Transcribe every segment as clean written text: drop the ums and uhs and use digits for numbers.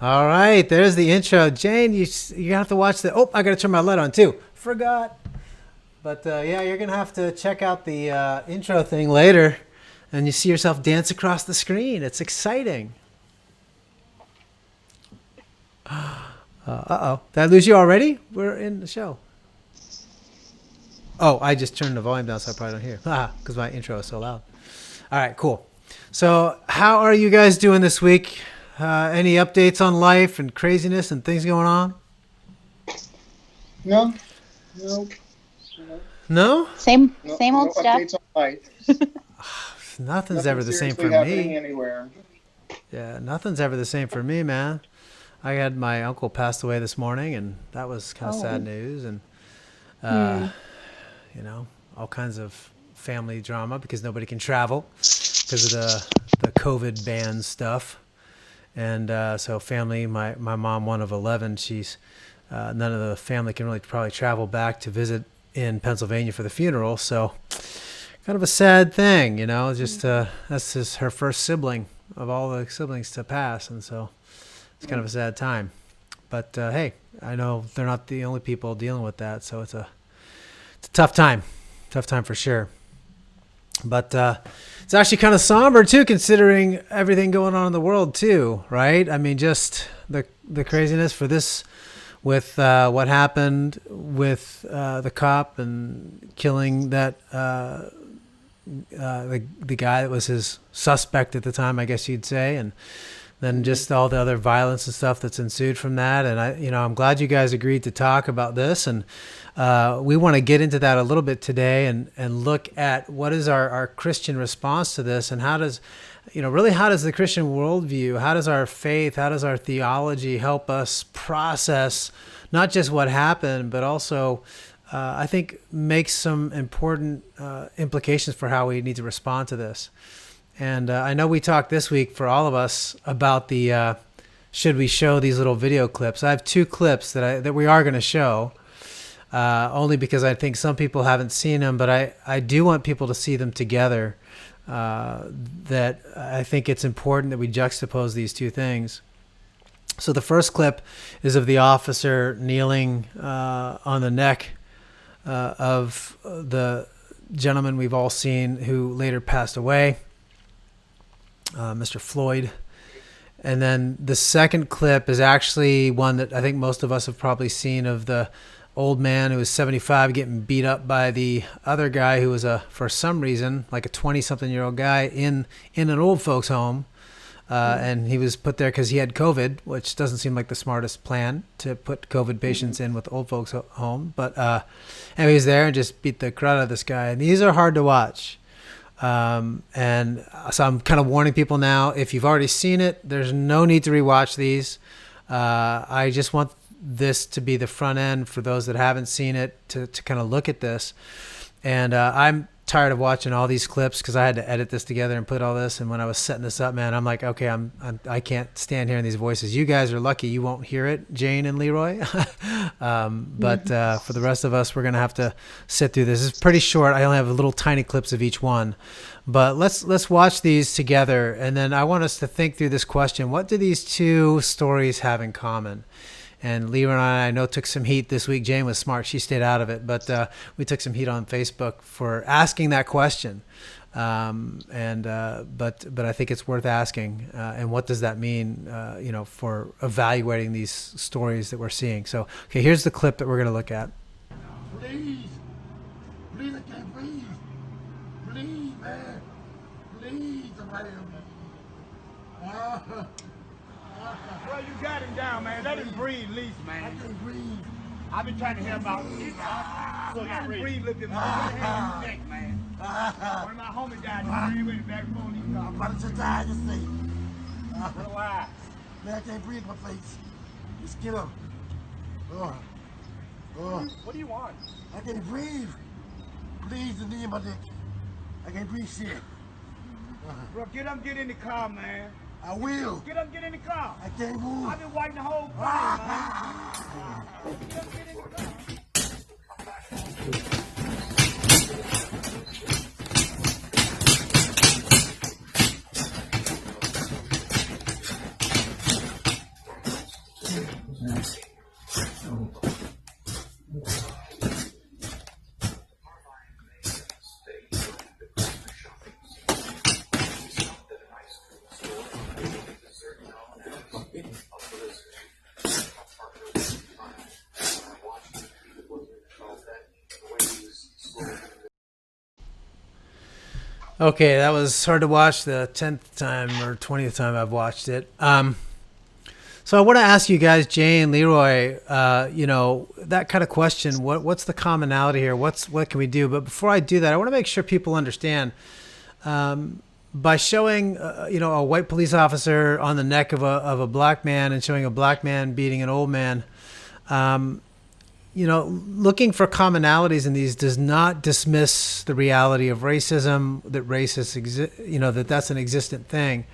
All right, there's the intro. Jane, you have to watch the... Oh, I got to turn my light on too. Forgot. But yeah, you're going to have to check out the intro thing later. And you see yourself dance across the screen. It's exciting. Uh-oh. Did I lose you already? We're in the show. Oh, I just turned the volume down so I probably don't hear. Because my intro is so loud. All right, cool. So how are you guys doing this week? Any updates on life and craziness and things going on? No. No? Same old stuff. Updates on life. Nothing's ever the same for me. Anywhere. Yeah, nothing's ever the same for me, man. I had my uncle passed away this morning, and that was kind of sad news. And, you know, all kinds of family drama because nobody can travel because of the COVID ban stuff. And so family, my mom, one of 11, she's none of the family can really probably travel back to visit in Pennsylvania for the funeral. So kind of a sad thing, you know, just that's just her first sibling of all the siblings to pass. And so it's kind of a sad time. But hey, I know they're not the only people dealing with that. So it's a tough time for sure. But it's actually kind of somber too, considering everything going on in the world too, right? I mean, just the craziness for this with what happened with the cop and killing that the guy that was his suspect at the time, I guess you'd say, and then just all the other violence and stuff that's ensued from that. And I'm glad you guys agreed to talk about this, and we want to get into that a little bit today and look at what is our Christian response to this, and how does the Christian worldview, how does our faith, how does our theology help us process not just what happened, but also I think make some important implications for how we need to respond to this. And I know we talked this week for all of us about the should we show these little video clips. I have two clips that we are going to show, only because I think some people haven't seen them, but I do want people to see them together. That I think it's important that we juxtapose these two things. So the first clip is of the officer kneeling on the neck of the gentleman we've all seen who later passed away, Mr. Floyd. And then the second clip is actually one that I think most of us have probably seen, of the old man who was 75 getting beat up by the other guy who was for some reason, like a 20-something-year-old guy in an old folks home. And he was put there because he had COVID, which doesn't seem like the smartest plan to put COVID patients in with old folks home. But anyway, he was there and just beat the crud out of this guy. And these are hard to watch. And so I'm kind of warning people now, if you've already seen it, there's no need to rewatch these. I just want this to be the front end for those that haven't seen it to kind of look at this. And I'm tired of watching all these clips because I had to edit this together and put all this. And when I was setting this up, man, I'm like, okay, I can't stand hearing these voices. You guys are lucky you won't hear it, Jane and Leroy. But for the rest of us, we're gonna have to sit through this. It's pretty short. I only have little tiny clips of each one, but let's watch these together. And then I want us to think through this question: what do these two stories have in common? And Leroy and I know took some heat this week. Jane was smart; she stayed out of it. But we took some heat on Facebook for asking that question. But I think it's worth asking. And what does that mean? For evaluating these stories that we're seeing. So, okay, here's the clip that we're going to look at. Please, I can't breathe. Please, man, please, somebody help me. Well, you got him down, man. Let him breathe, at least, man. I can't breathe. I've been trying to help out. So let him breathe a little bit more. Put your hand on his neck, man. One of my homies died. He went back before he I'm about to die, just say. Relax. Man, I can't breathe in my face. Just get up. What do you want? I can't breathe. Please, the knee in my neck. I can't breathe shit. Bro, get in the car, man. I will. Get up, get in the car. I can't move. I've been waiting the whole thing, man. Get up, get in the car. Okay, that was hard to watch the 10th time or 20th time I've watched it. So I want to ask you guys, Jay and Leroy, that kind of question. What's the commonality here? What can we do? But before I do that, I want to make sure people understand. By showing, a white police officer on the neck of a black man and showing a black man beating an old man, looking for commonalities in these does not dismiss the reality of racism, that racists exist, that's an existent thing.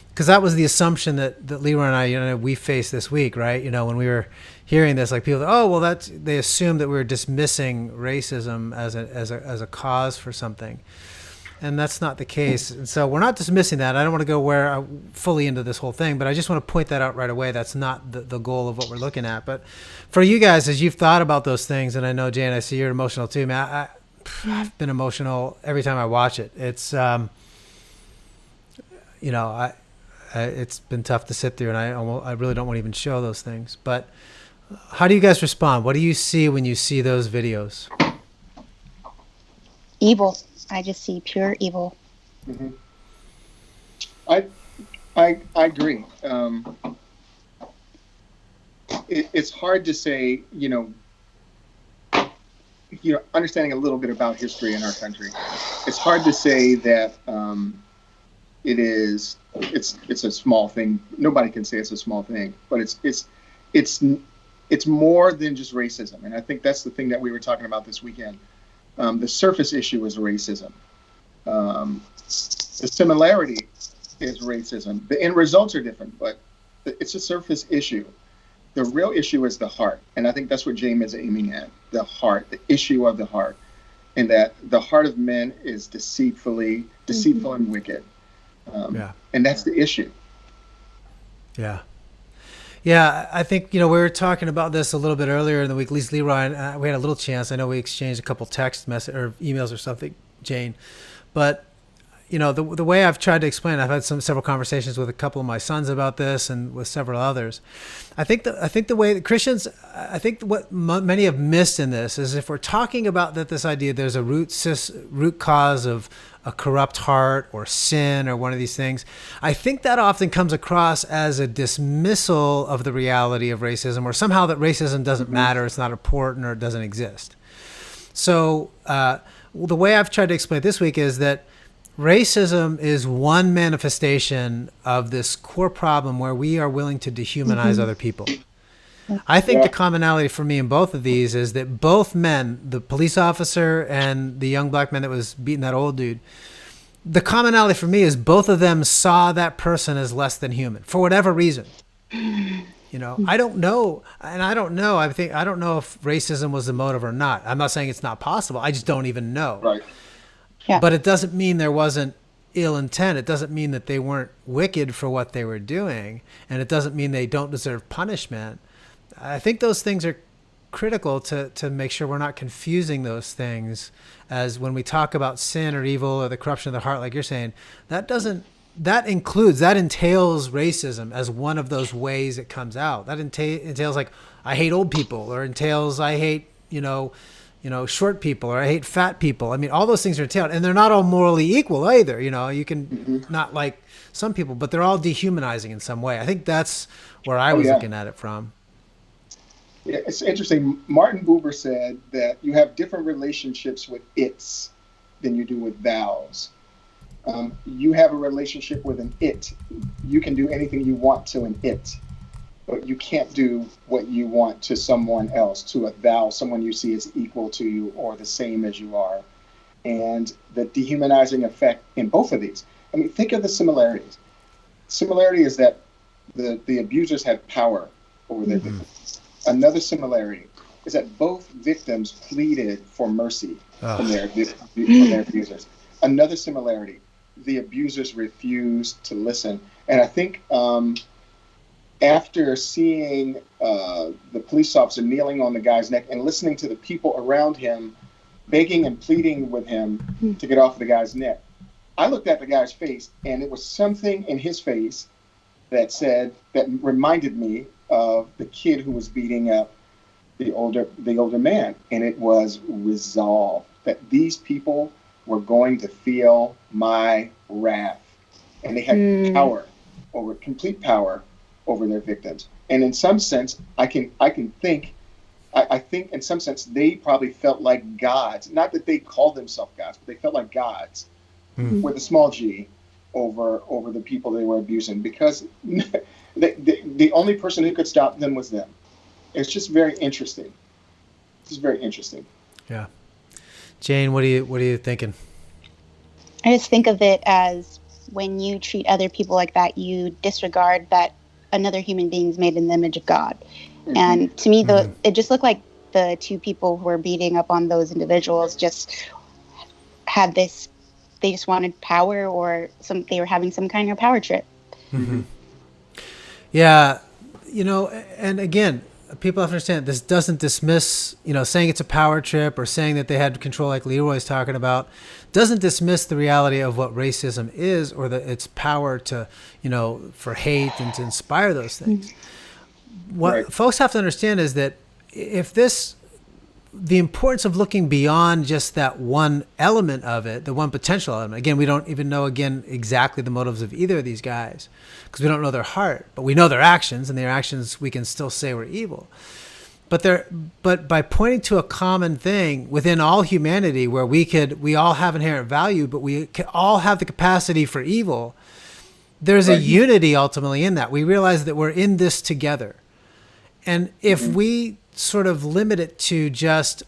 Because that was the assumption that Leroy and I, we faced this week, right? When we were hearing this, like people, they assumed that we were dismissing racism as a cause for something. And that's not the case. And so we're not dismissing that. I don't want to go fully into this whole thing, but I just want to point that out right away. That's not the goal of what we're looking at. But for you guys, as you've thought about those things, and I know, Jane, I see you're emotional too, man. I've been emotional every time I watch it. It's, it's been tough to sit through, and I really don't want to even show those things. But how do you guys respond? What do you see when you see those videos? Evil. I just see pure evil. Mm-hmm. I agree. It's hard to say, understanding a little bit about history in our country, it's hard to say that it's a small thing. Nobody can say it's a small thing, but it's more than just racism. And I think that's the thing that we were talking about this weekend. The surface issue is racism. The similarity is racism. The end results are different, but it's a surface issue. The real issue is the heart. And I think that's what James is aiming at, the heart, the issue of the heart. And that the heart of men is deceitful and wicked. And that's the issue. Yeah. Yeah, I think, we were talking about this a little bit earlier in the week. At least Leroy and we had a little chance. I know we exchanged a couple text message or emails or something, Jane. But, the way I've tried to explain, I've had several conversations with a couple of my sons about this and with several others. I think the way that Christians, what many have missed in this is if we're talking about this idea, there's a root cause of a corrupt heart or sin or one of these things. I think that often comes across as a dismissal of the reality of racism, or somehow that racism doesn't matter, it's not important, or it doesn't exist. So the way I've tried to explain it this week is that racism is one manifestation of this core problem where we are willing to dehumanize other people. I think the commonality for me in both of these is that both men, the police officer and the young black man that was beating that old dude, the commonality for me is both of them saw that person as less than human for whatever reason. I don't know. And I don't know. I don't know if racism was the motive or not. I'm not saying it's not possible. I just don't even know. Right. Yeah. But it doesn't mean there wasn't ill intent. It doesn't mean that they weren't wicked for what they were doing. And it doesn't mean they don't deserve punishment. I think those things are critical to make sure we're not confusing those things as when we talk about sin or evil or the corruption of the heart, like you're saying, that entails racism as one of those ways it comes out. That entails like, I hate old people, or entails I hate, short people, or I hate fat people. I mean, all those things are entailed, and they're not all morally equal either. You can not like some people, but they're all dehumanizing in some way. I think that's where I was looking at it from. Yeah, it's interesting. Martin Buber said that you have different relationships with its than you do with thous. You have a relationship with an it. You can do anything you want to an it, but you can't do what you want to someone else, to a thou, someone you see as equal to you or the same as you are. And the dehumanizing effect in both of these. I mean, think of the similarities. similarity is that the abusers had power over their victims. Another similarity is that both victims pleaded for mercy from their abusers. Another similarity, the abusers refused to listen. And I think after seeing the police officer kneeling on the guy's neck and listening to the people around him begging and pleading with him to get off the guy's neck, I looked at the guy's face, and it was something in his face that reminded me of the kid who was beating up the older man. And it was resolve that these people were going to feel my wrath, and they had complete power over their victims. And in some sense, I think in some sense they probably felt like gods. Not that they called themselves gods, but they felt like gods with a small g over the people they were abusing, because the only person who could stop them was them. It's just very interesting. It's very interesting. Yeah. Jane, what are you thinking? I just think of it as when you treat other people like that, you disregard that another human being is made in the image of God. And to me, it just looked like the two people who were beating up on those individuals just had this, they just wanted power, or they were having some kind of power trip. Yeah. And again, people have to understand this doesn't dismiss, saying it's a power trip or saying that they had control like Leroy's talking about, doesn't dismiss the reality of what racism is, or its power to, for hate and to inspire those things. What folks have to understand is that the importance of looking beyond just that one element of it, the one potential element. Again, we don't even know exactly the motives of either of these guys, because we don't know their heart, but we know their actions, and their actions we can still say were evil. But by pointing to a common thing within all humanity, where we all have inherent value, but we can all have the capacity for evil, there's a unity ultimately in that. We realize that we're in this together. And if we sort of limit it to just,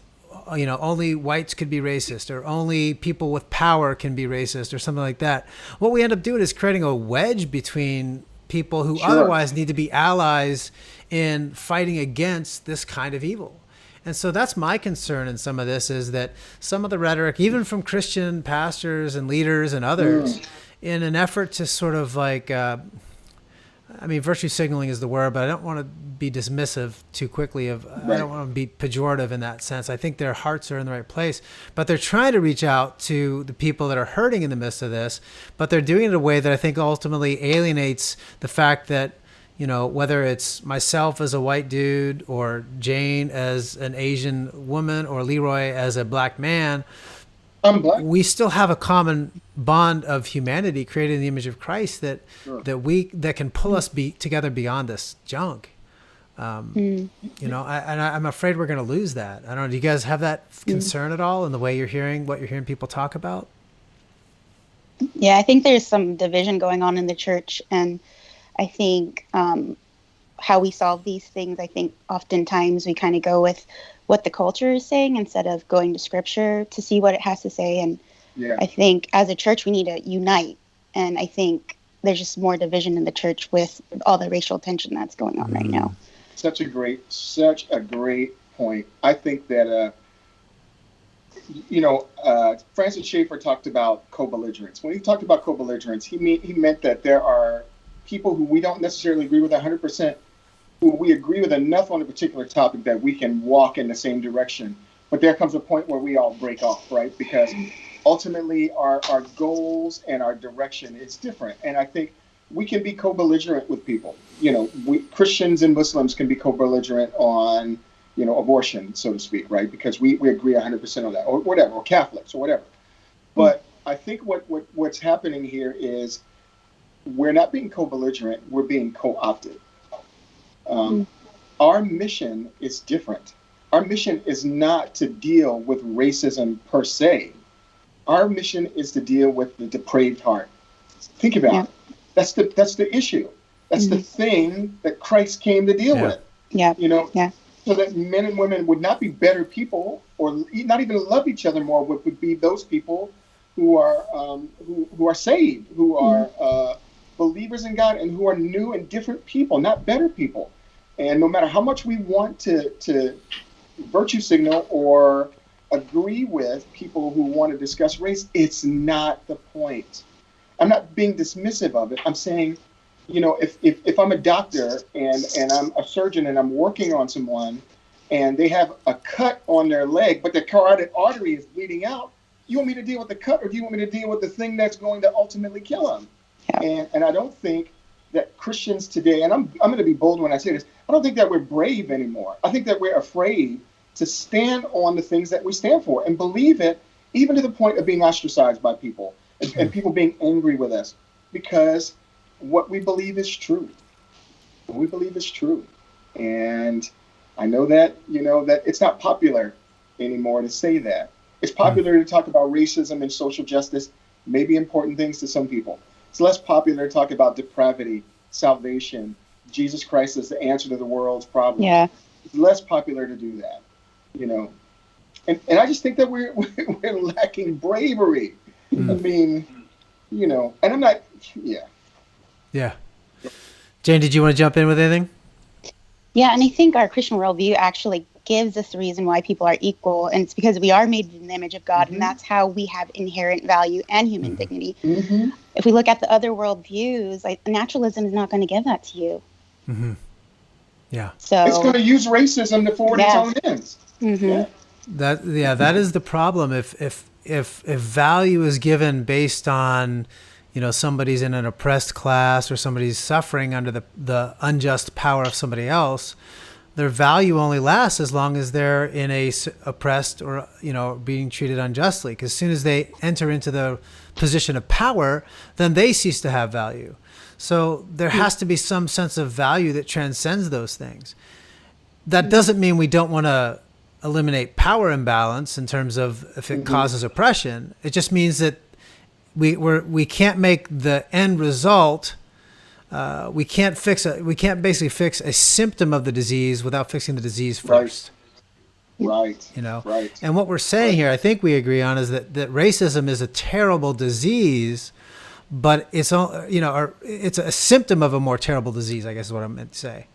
only whites could be racist, or only people with power can be racist, or something like that, what we end up doing is creating a wedge between people who otherwise need to be allies in fighting against this kind of evil. And so that's my concern in some of this, is that some of the rhetoric, even from Christian pastors and leaders and others, in an effort to sort of virtue signaling is the word, but I don't want to be dismissive too quickly I don't want to be pejorative in that sense. I think their hearts are in the right place, but they're trying to reach out to the people that are hurting in the midst of this, but they're doing it in a way that I think ultimately alienates the fact that, whether it's myself as a white dude, or Jane as an Asian woman, or Leroy as a black man, we still have a common bond of humanity created in the image of Christ that can pull us together beyond this junk. And I'm afraid we're going to lose that. I don't know. Do you guys have that concern at all in the way what you're hearing people talk about? Yeah, I think there's some division going on in the church, and I think how we solve these things, I think oftentimes we kind of go with what the culture is saying instead of going to scripture to see what it has to say. And I think as a church, we need to unite. And I think there's just more division in the church with all the racial tension that's going on right now. Such a great point. I think that, Francis Schaeffer talked about co-belligerents. When he talked about co-belligerents, he meant that there are people who we don't necessarily agree with 100%, who we agree with enough on a particular topic that we can walk in the same direction. But there comes a point where we all break off, right? Because ultimately our goals and our direction is different. And I think we can be co-belligerent with people. Christians and Muslims can be co-belligerent on, abortion, so to speak, right? Because we agree 100% on that, or whatever, or Catholics, or whatever. But I think what's happening here is we're not being co-belligerent, we're being co-opted. Our mission is different. Our mission is not to deal with racism per se. Our mission is to deal with the depraved heart. Think about it. That's the issue. That's the thing that Christ came to deal with. So that men and women would not be better people, or not even love each other more, would be those people who are saved, who are believers in God and who are new and different people, not better people. And no matter how much we want to virtue signal or agree with people who want to discuss race, it's not the point. I'm not being dismissive of it. I'm saying, if I'm a doctor and I'm a surgeon and I'm working on someone and they have a cut on their leg, but the carotid artery is bleeding out, you want me to deal with the cut, or do you want me to deal with the thing that's going to ultimately kill them? Yeah. And I don't think that Christians today, and I'm going to be bold when I say this, I don't think that we're brave anymore. I think that we're afraid to stand on the things that we stand for and believe it, even to the point of being ostracized by people and people being angry with us, because what we believe is true. What we believe is true. And I know that, that it's not popular anymore to say that. It's popular to talk about racism and social justice, maybe important things to some people. It's less popular to talk about depravity, salvation, Jesus Christ as the answer to the world's problems. Yeah. It's less popular to do that, And I just think that we're lacking bravery. I mean, and I'm not, yeah. Yeah. Jane, did you want to jump in with anything? Yeah, and I think our Christian worldview actually gives us the reason why people are equal, and it's because we are made in the image of God, and that's how we have inherent value and human dignity. If we look at the other worldviews, like naturalism is not going to give that to you. Yeah. So it's going to use racism to forward its own ends. Yeah. That is the problem. If value is given based on, somebody's in an oppressed class or somebody's suffering under the unjust power of somebody else, their value only lasts as long as they're in a oppressed or, being treated unjustly. Because as soon as they enter into the position of power, then they cease to have value. So there has to be some sense of value that transcends those things. That doesn't mean we don't want to eliminate power imbalance in terms of if it causes oppression. It just means that we can't make the end result. We can't basically fix a symptom of the disease without fixing the disease first. Right. Right. And what we're saying here, I think we agree on, is that racism is a terrible disease, but it's it's a symptom of a more terrible disease, I guess is what I meant to say.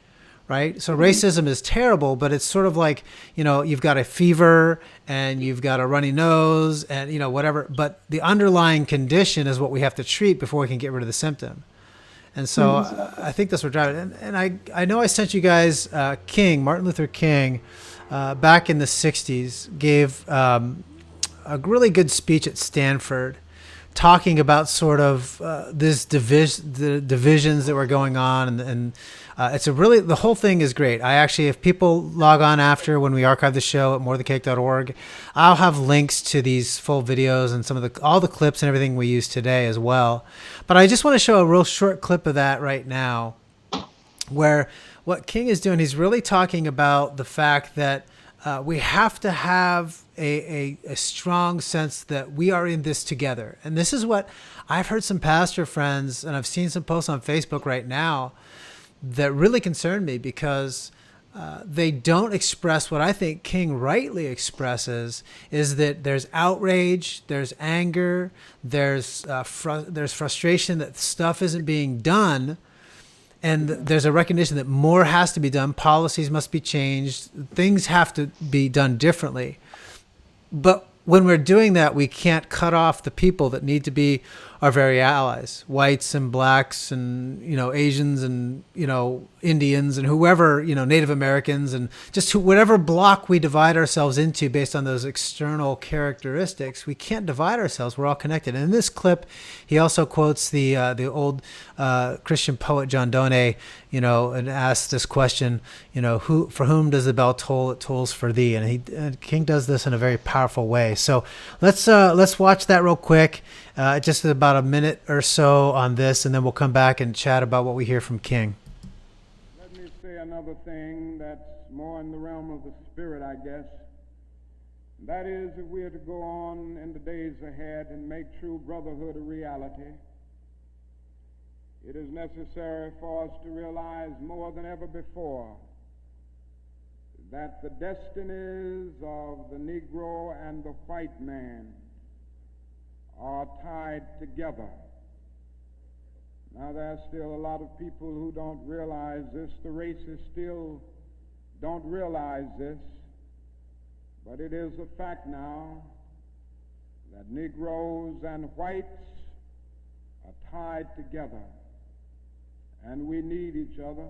Right. So racism is terrible, but it's sort of like, you've got a fever and you've got a runny nose and, whatever. But the underlying condition is what we have to treat before we can get rid of the symptom. And so I think that's what we're driving. And I know I sent you guys Martin Luther King, back in the 60s, gave a really good speech at Stanford, talking about sort of the divisions that were going on, and it's the whole thing is great. I actually, if people log on after when we archive the show at morethecake.org, I'll have links to these full videos and all the clips and everything we use today as well. But I just want to show a real short clip of that right now, where what King is doing, he's really talking about the fact that we have to have a strong sense that we are in this together. And this is what I've heard some pastor friends, and I've seen some posts on Facebook right now that really concern me, because they don't express what I think King rightly expresses, is that there's outrage, there's anger, there's frustration that stuff isn't being done. And there's a recognition that more has to be done. Policies must be changed. Things have to be done differently. But when we're doing that, we can't cut off the people that need to be our very allies, whites and blacks and, Asians and, Indians and whoever, Native Americans, and just whatever block we divide ourselves into based on those external characteristics. We can't divide ourselves. We're all connected. And in this clip, he also quotes the old Christian poet John Donne, and asks this question, for whom does the bell toll? It tolls for thee. And King does this in a very powerful way. So let's watch that real quick, just about a minute or so on this, and then we'll come back and chat about what we hear from King. Let me say another thing that's more in the realm of the spirit, I guess. That is, if we are to go on in the days ahead and make true brotherhood a reality, it is necessary for us to realize more than ever before that the destinies of the Negro and the white man are tied together. Now, there's still a lot of people who don't realize this. The racists still don't realize this. But it is a fact now that Negroes and whites are tied together, and we need each other.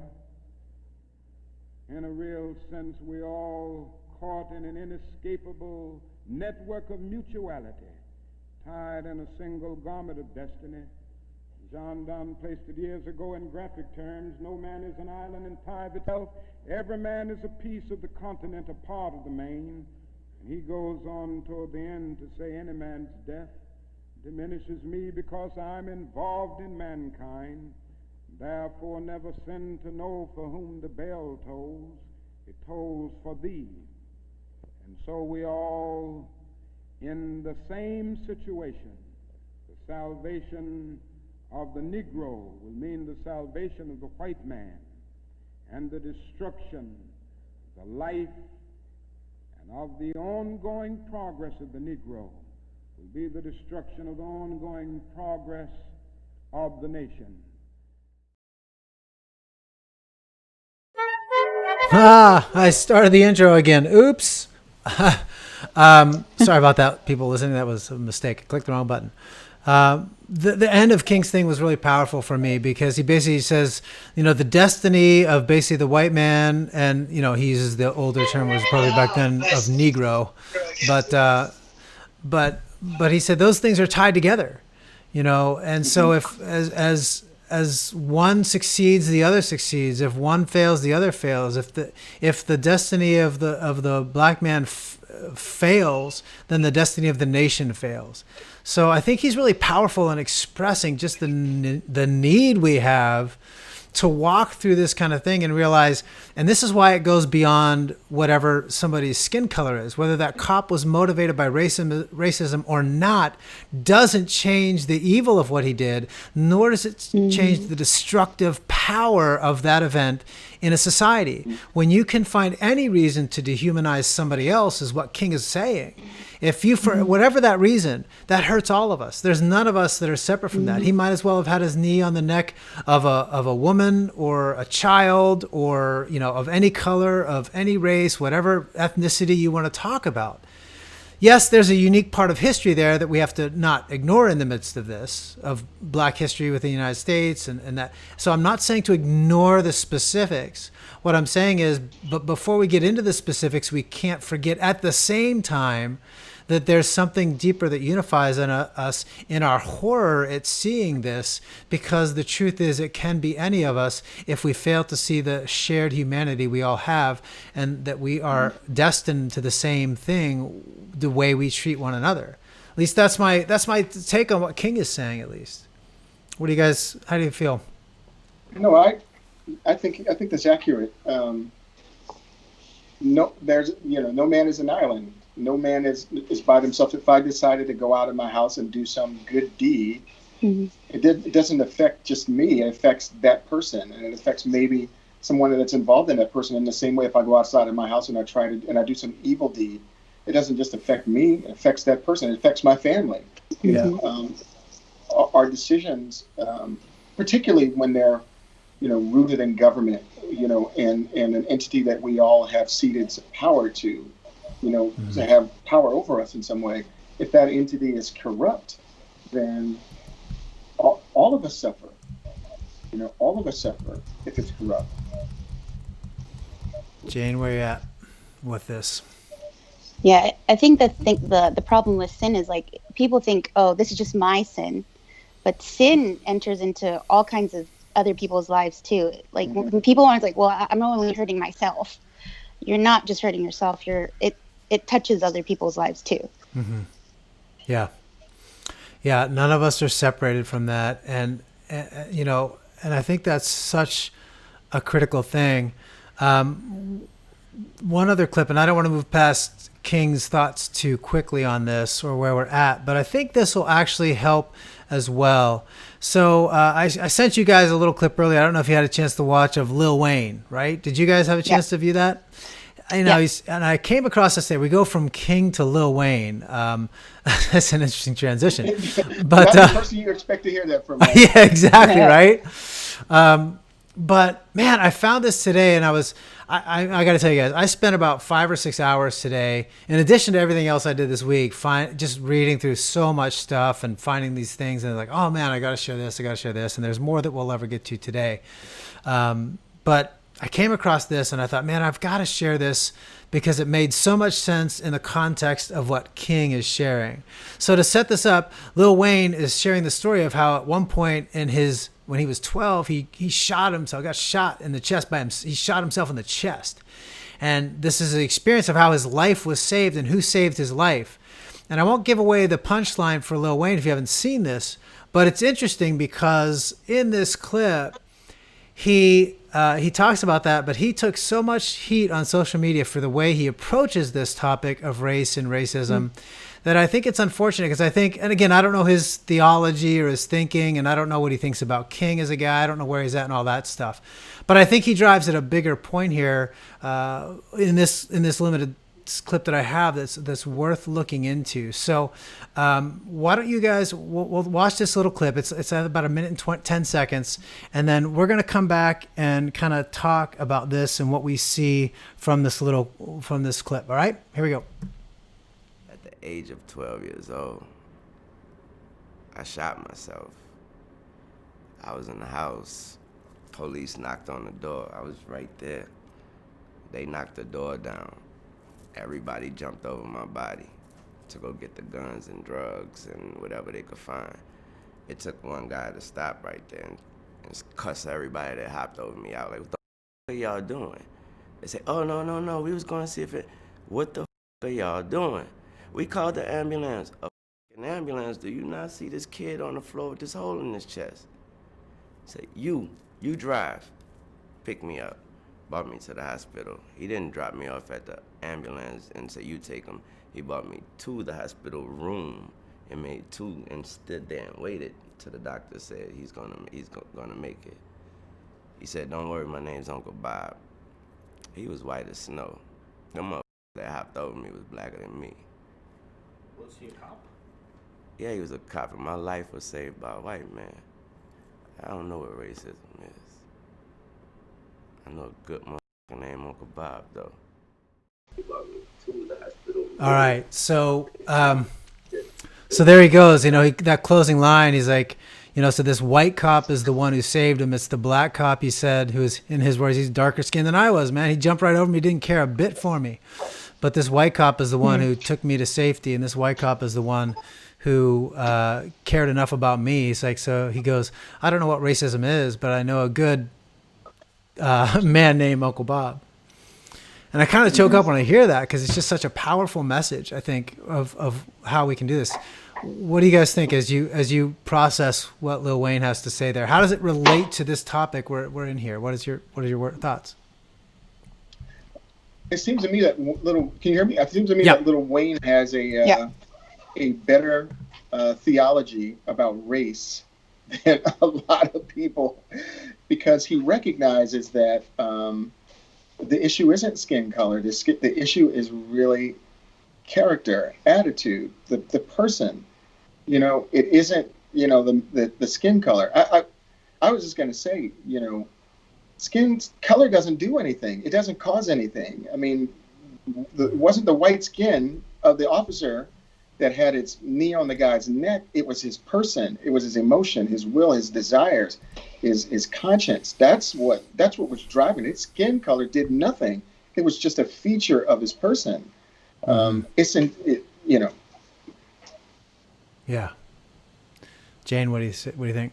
In a real sense, we're all caught in an inescapable network of mutuality, tied in a single garment of destiny. John Donne placed it years ago in graphic terms: no man is an island entire itself. Every man is a piece of the continent, a part of the main. And he goes on toward the end to say, any man's death diminishes me because I'm involved in mankind. Therefore never sin to know for whom the bell tolls. It tolls for thee. And so we all in the same situation. The salvation of the Negro will mean the salvation of the white man, and the destruction, the life, and of the ongoing progress of the Negro will be the destruction of the ongoing progress of the nation. I started the intro again. Oops. Sorry about that, people listening. That was a mistake. I clicked the wrong button. The end of King's thing was really powerful for me, because he basically says, the destiny of basically the white man, and, he uses the older term, was probably back then, of Negro. But he said those things are tied together, and so if as one succeeds, the other succeeds. If one fails, the other fails. If the destiny of the black man fails, then the destiny of the nation fails. So I think he's really powerful in expressing just the need we have to walk through this kind of thing and realize, and this is why it goes beyond whatever somebody's skin color is, whether that cop was motivated by racism or not, doesn't change the evil of what he did, nor does it change the destructive power of that event in a society. When you can find any reason to dehumanize somebody else, is what King is saying. If you, for whatever that reason, that hurts all of us. There's none of us that are separate from that. He might as well have had his knee on the neck of a woman or a child, or, of any color, of any race, whatever ethnicity you want to talk about. Yes, there's a unique part of history there that we have to not ignore in the midst of this, of black history within the United States and that. So I'm not saying to ignore the specifics. What I'm saying is, but before we get into the specifics, we can't forget at the same time that there's something deeper that unifies us in our horror at seeing this, because the truth is it can be any of us if we fail to see the shared humanity we all have, and that we are destined to the same thing, the way we treat one another. At least that's my take on what King is saying, at least. What do you guys, how do you feel? No, I think that's accurate. No man is an island. No man is by themselves. If I decided to go out of my house and do some good deed, it doesn't affect just me. It affects that person, and it affects maybe someone that's involved in that person. In the same way, if I go outside of my house and I do some evil deed, it doesn't just affect me. It affects that person. It affects my family. Our decisions, particularly when they're rooted in government, and an entity that we all have ceded power to. To have power over us in some way. If that entity is corrupt, then all of us suffer. All of us suffer if it's corrupt. Jane, where you at with this? Yeah, I think the problem with sin is, like, people think, oh, this is just my sin, but sin enters into all kinds of other people's lives too. Like when people are like, well, I'm only hurting myself. You're not just hurting yourself. It touches other people's lives too. Mm-hmm. Yeah. None of us are separated from that, and I think that's such a critical thing. One other clip, and I don't want to move past King's thoughts too quickly on this or where we're at, but I think this will actually help as well. So I sent you guys a little clip earlier. I don't know if you had a chance to watch, of Lil Wayne, right? Did you guys have a chance to view that? and I came across this thing. We go from King to Lil Wayne. That's an interesting transition. But not the person you expect to hear that from. Yeah, exactly, right. But man, I found this today, and I got to tell you guys, I spent about 5 or 6 hours today, in addition to everything else I did this week, just reading through so much stuff and finding these things, and like, oh man, I got to share this, and there's more that we'll ever get to today. But I came across this, and I thought, man, I've got to share this because it made so much sense in the context of what King is sharing. So to set this up, Lil Wayne is sharing the story of how at one point when he was 12, he shot himself, got shot in the chest by him. He shot himself in the chest. And this is the experience of how his life was saved and who saved his life. And I won't give away the punchline for Lil Wayne if you haven't seen this, but it's interesting because in this clip, he talks about that, but he took so much heat on social media for the way he approaches this topic of race and racism that I think it's unfortunate because I think, and again, I don't know his theology or his thinking, and I don't know what he thinks about King as a guy. I don't know where he's at and all that stuff. But I think he drives at a bigger point here in this limited clip that I have that's worth looking into. So why don't you guys, we'll watch this little clip. It's at about 1 minute and 10 seconds. And then we're going to come back and kind of talk about this and what we see from this clip. All right, here we go. At the age of 12 years old, I shot myself. I was in the house. Police knocked on the door. I was right there. They knocked the door down. Everybody jumped over my body to go get the guns and drugs and whatever they could find. It took one guy to stop right there and cuss everybody that hopped over me out. Like, what the f*** are y'all doing? They say, oh, no, we was going to see if it, what the f*** are y'all doing? We called the ambulance. A f***ing ambulance, do you not see this kid on the floor with this hole in his chest? Say, you drive, pick me up. Brought me to the hospital. He didn't drop me off at the ambulance and say, you take him. He brought me to the hospital room and made two and stood there and waited till the doctor said he's gonna make it. He said, don't worry, my name's Uncle Bob. He was white as snow. The motherfucker that hopped over me was blacker than me. Was he a cop? Yeah, he was a cop, and my life was saved by a white man. I don't know what racism is. I know a good motherfucker named Uncle Bob, though. All right, so there he goes. You know, that closing line. He's like, you know, so this white cop is the one who saved him. It's the black cop, he said, who is, in his words, he's darker skinned than I was. Man, he jumped right over me, didn't care a bit for me. But this white cop is the one who took me to safety, and this white cop is the one who cared enough about me. He's like, so he goes, I don't know what racism is, but I know a good man named Uncle Bob. And I kind of choke up when I hear that because it's just such a powerful message, I think, of how we can do this. What do you guys think as you process what Lil Wayne has to say there? How does it relate to this topic we're in here? What are your thoughts? It seems to me that can you hear me? It seems to me that Lil Wayne has a better theology about race than a lot of people, because he recognizes that the issue isn't skin color. The issue is really character, attitude, the person. You know, it isn't, you know, the skin color. I was just going to say, you know, skin color doesn't do anything. It doesn't cause anything. I mean, it wasn't the white skin of the officer that had its knee on the guy's neck. It was his person. It was his emotion, his will, his desires, his conscience. That's what was driving it. Skin color did nothing. It was just a feature of his person. You know. Yeah. Jane, what do you think?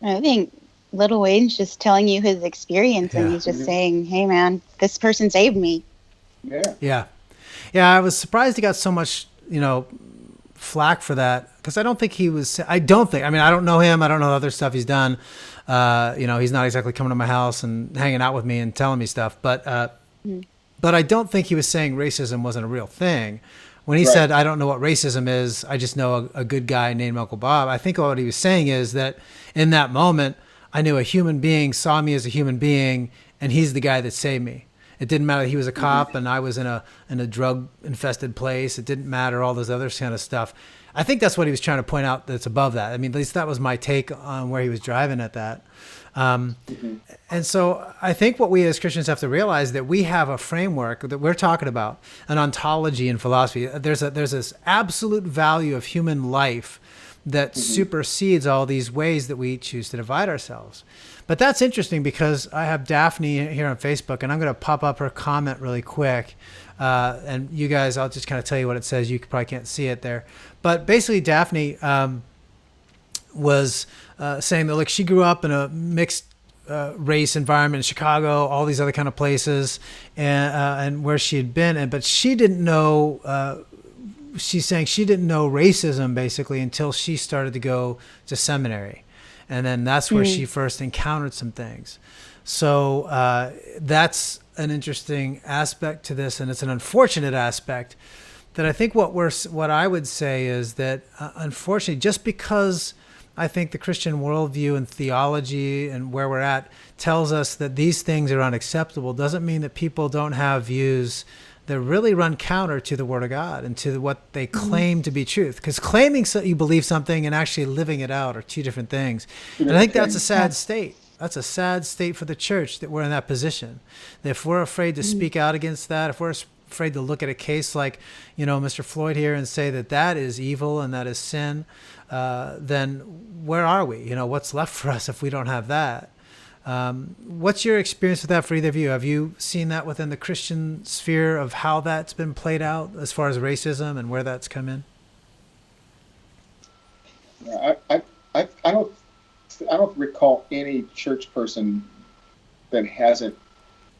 I think Lil Wayne's just telling you his experience, and he's just saying, hey man, this person saved me. Yeah, I was surprised he got so much, you know, flack for that, because I don't think, I mean, I don't know him, I don't know other stuff he's done. You know, he's not exactly coming to my house and hanging out with me and telling me stuff, but I don't think he was saying racism wasn't a real thing. When he said, I don't know what racism is, I just know a good guy named Uncle Bob, I think what he was saying is that in that moment, I knew a human being saw me as a human being, and he's the guy that saved me. It didn't matter that he was a cop and I was in a drug infested place. It didn't matter all this other kind of stuff. I think that's what he was trying to point out, that's above that. I mean, at least that was my take on where he was driving at that. And so I think what we as Christians have to realize that we have a framework that we're talking about, an ontology in philosophy. There's this absolute value of human life that supersedes all these ways that we choose to divide ourselves. But that's interesting because I have Daphne here on Facebook, and I'm going to pop up her comment really quick. And you guys, I'll just kind of tell you what it says. You probably can't see it there. But basically, Daphne was saying that, like, she grew up in a mixed race environment in Chicago, all these other kind of places, and where she had been. But she didn't know, she's saying she didn't know racism, basically, until she started to go to seminary. And then that's where she first encountered some things. So that's an interesting aspect to this, and it's an unfortunate aspect that I think what I would say is that, unfortunately, just because I think the Christian worldview and theology and where we're at tells us that these things are unacceptable doesn't mean that people don't have views that really run counter to the Word of God and to what they claim to be truth. Because claiming you believe something and actually living it out are two different things. And I think that's a sad state. That's a sad state for the church, that we're in that position. That if we're afraid to speak out against that, if we're afraid to look at a case like, Mr. Floyd here and say that that is evil and that is sin, then where are we? What's left for us if we don't have that? What's your experience with that for either of you? Have you seen that within the Christian sphere of how that's been played out as far as racism and where that's come in? I don't recall any church person that hasn't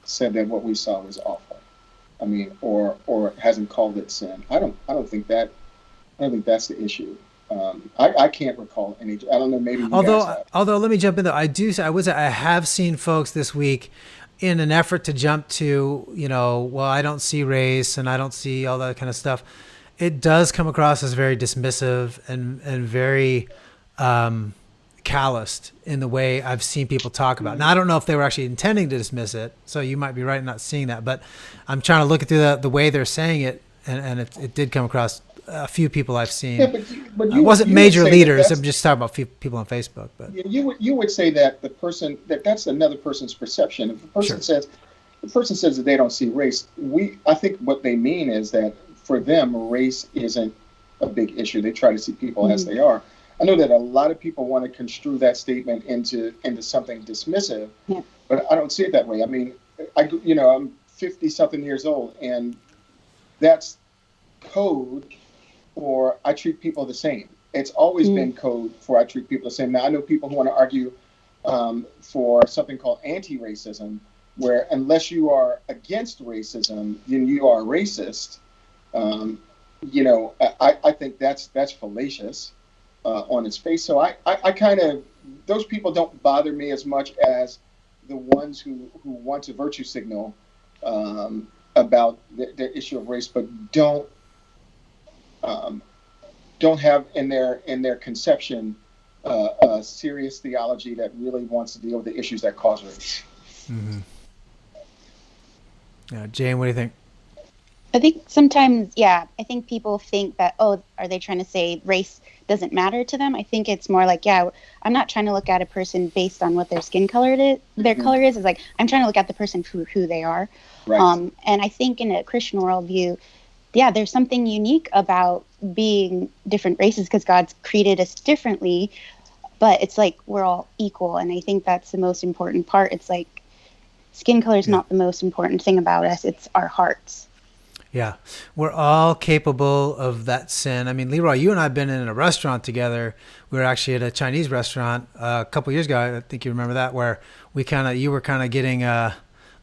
said that what we saw was awful. I mean, or hasn't called it sin. I don't think that's the issue. I can't recall any. I don't know. Maybe you guys have. Although, let me jump in though. I have seen folks this week in an effort to jump to, well, I don't see race and I don't see all that kind of stuff. It does come across as very dismissive and very calloused in the way I've seen people talk about it. Now, I don't know if they were actually intending to dismiss it, so you might be right in not seeing that, but I'm trying to look through the way they're saying it, and it did come across a few people I've seen. Yeah, but It wasn't major leaders. I'm just talking about people on Facebook. But you would say that that's another person's perception. If the person says that they don't see race, I think what they mean is that for them, race isn't a big issue. They try to see people as they are. I know that a lot of people want to construe that statement into something dismissive, but I don't see it that way. I mean, I'm 50-something years old, and that's code for I treat people the same. It's always been code for I treat people the same. Now, I know people who want to argue for something called anti-racism, where unless you are against racism, then you are racist. I think that's fallacious on its face. So I kind of, those people don't bother me as much as the ones who want to virtue signal about the issue of race, but don't have in their conception a serious theology that really wants to deal with the issues that cause race. Mm-hmm. Yeah, Jane, what do you think? I think sometimes, I think people think that, are they trying to say race doesn't matter to them? I think it's more like, I'm not trying to look at a person based on what their skin color is. Their color is like, I'm trying to look at the person for who they are. Right. And I think in a Christian worldview, there's something unique about being different races because God's created us differently, but it's like we're all equal. And I think that's the most important part. It's like skin color is not the most important thing about us. It's our hearts. Yeah, we're all capable of that sin. I mean, Leroy, you and I have been in a restaurant together. We were actually at a Chinese restaurant a couple years ago. I think you remember that, where you were kind of getting the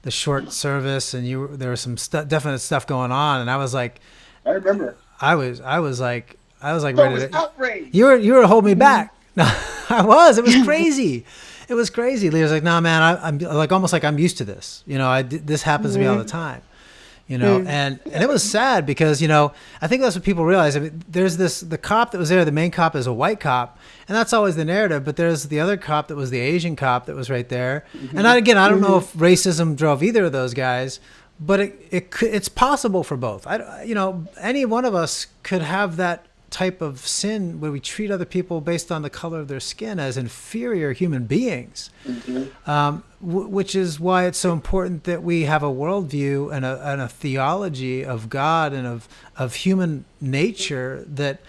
short service, and there was some definite stuff going on, and I was like, I remember. I was like That ready was to. outrage. You were holding me back. No, I was. It was crazy. It was crazy. Leroy's like, no, man, I'm like almost like I'm used to this. This happens to me all the time. And it was sad because, I think that's what people realize. I mean, there's the cop that was there, the main cop is a white cop, and that's always the narrative, but there's the other cop that was the Asian cop that was right there. Mm-hmm. And I don't know if racism drove either of those guys, but it's possible for both. Any one of us could have that type of sin where we treat other people based on the color of their skin as inferior human beings, which is why it's so important that we have a worldview and a theology of God and of human nature that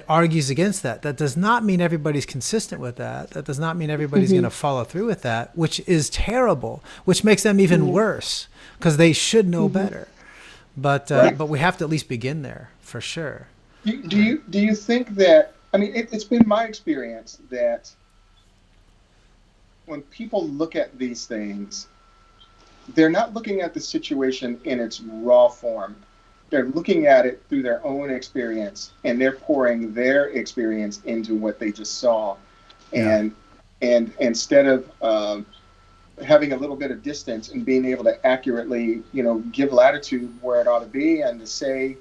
argues against that. That does not mean everybody's consistent with that. That does not mean everybody's going to follow through with that, which is terrible, which makes them even worse because they should know better. But we have to at least begin there for sure. Do you think that, I mean, it's been my experience that when people look at these things, they're not looking at the situation in its raw form. They're looking at it through their own experience, and they're pouring their experience into what they just saw. And instead of having a little bit of distance and being able to accurately, give latitude where it ought to be and to say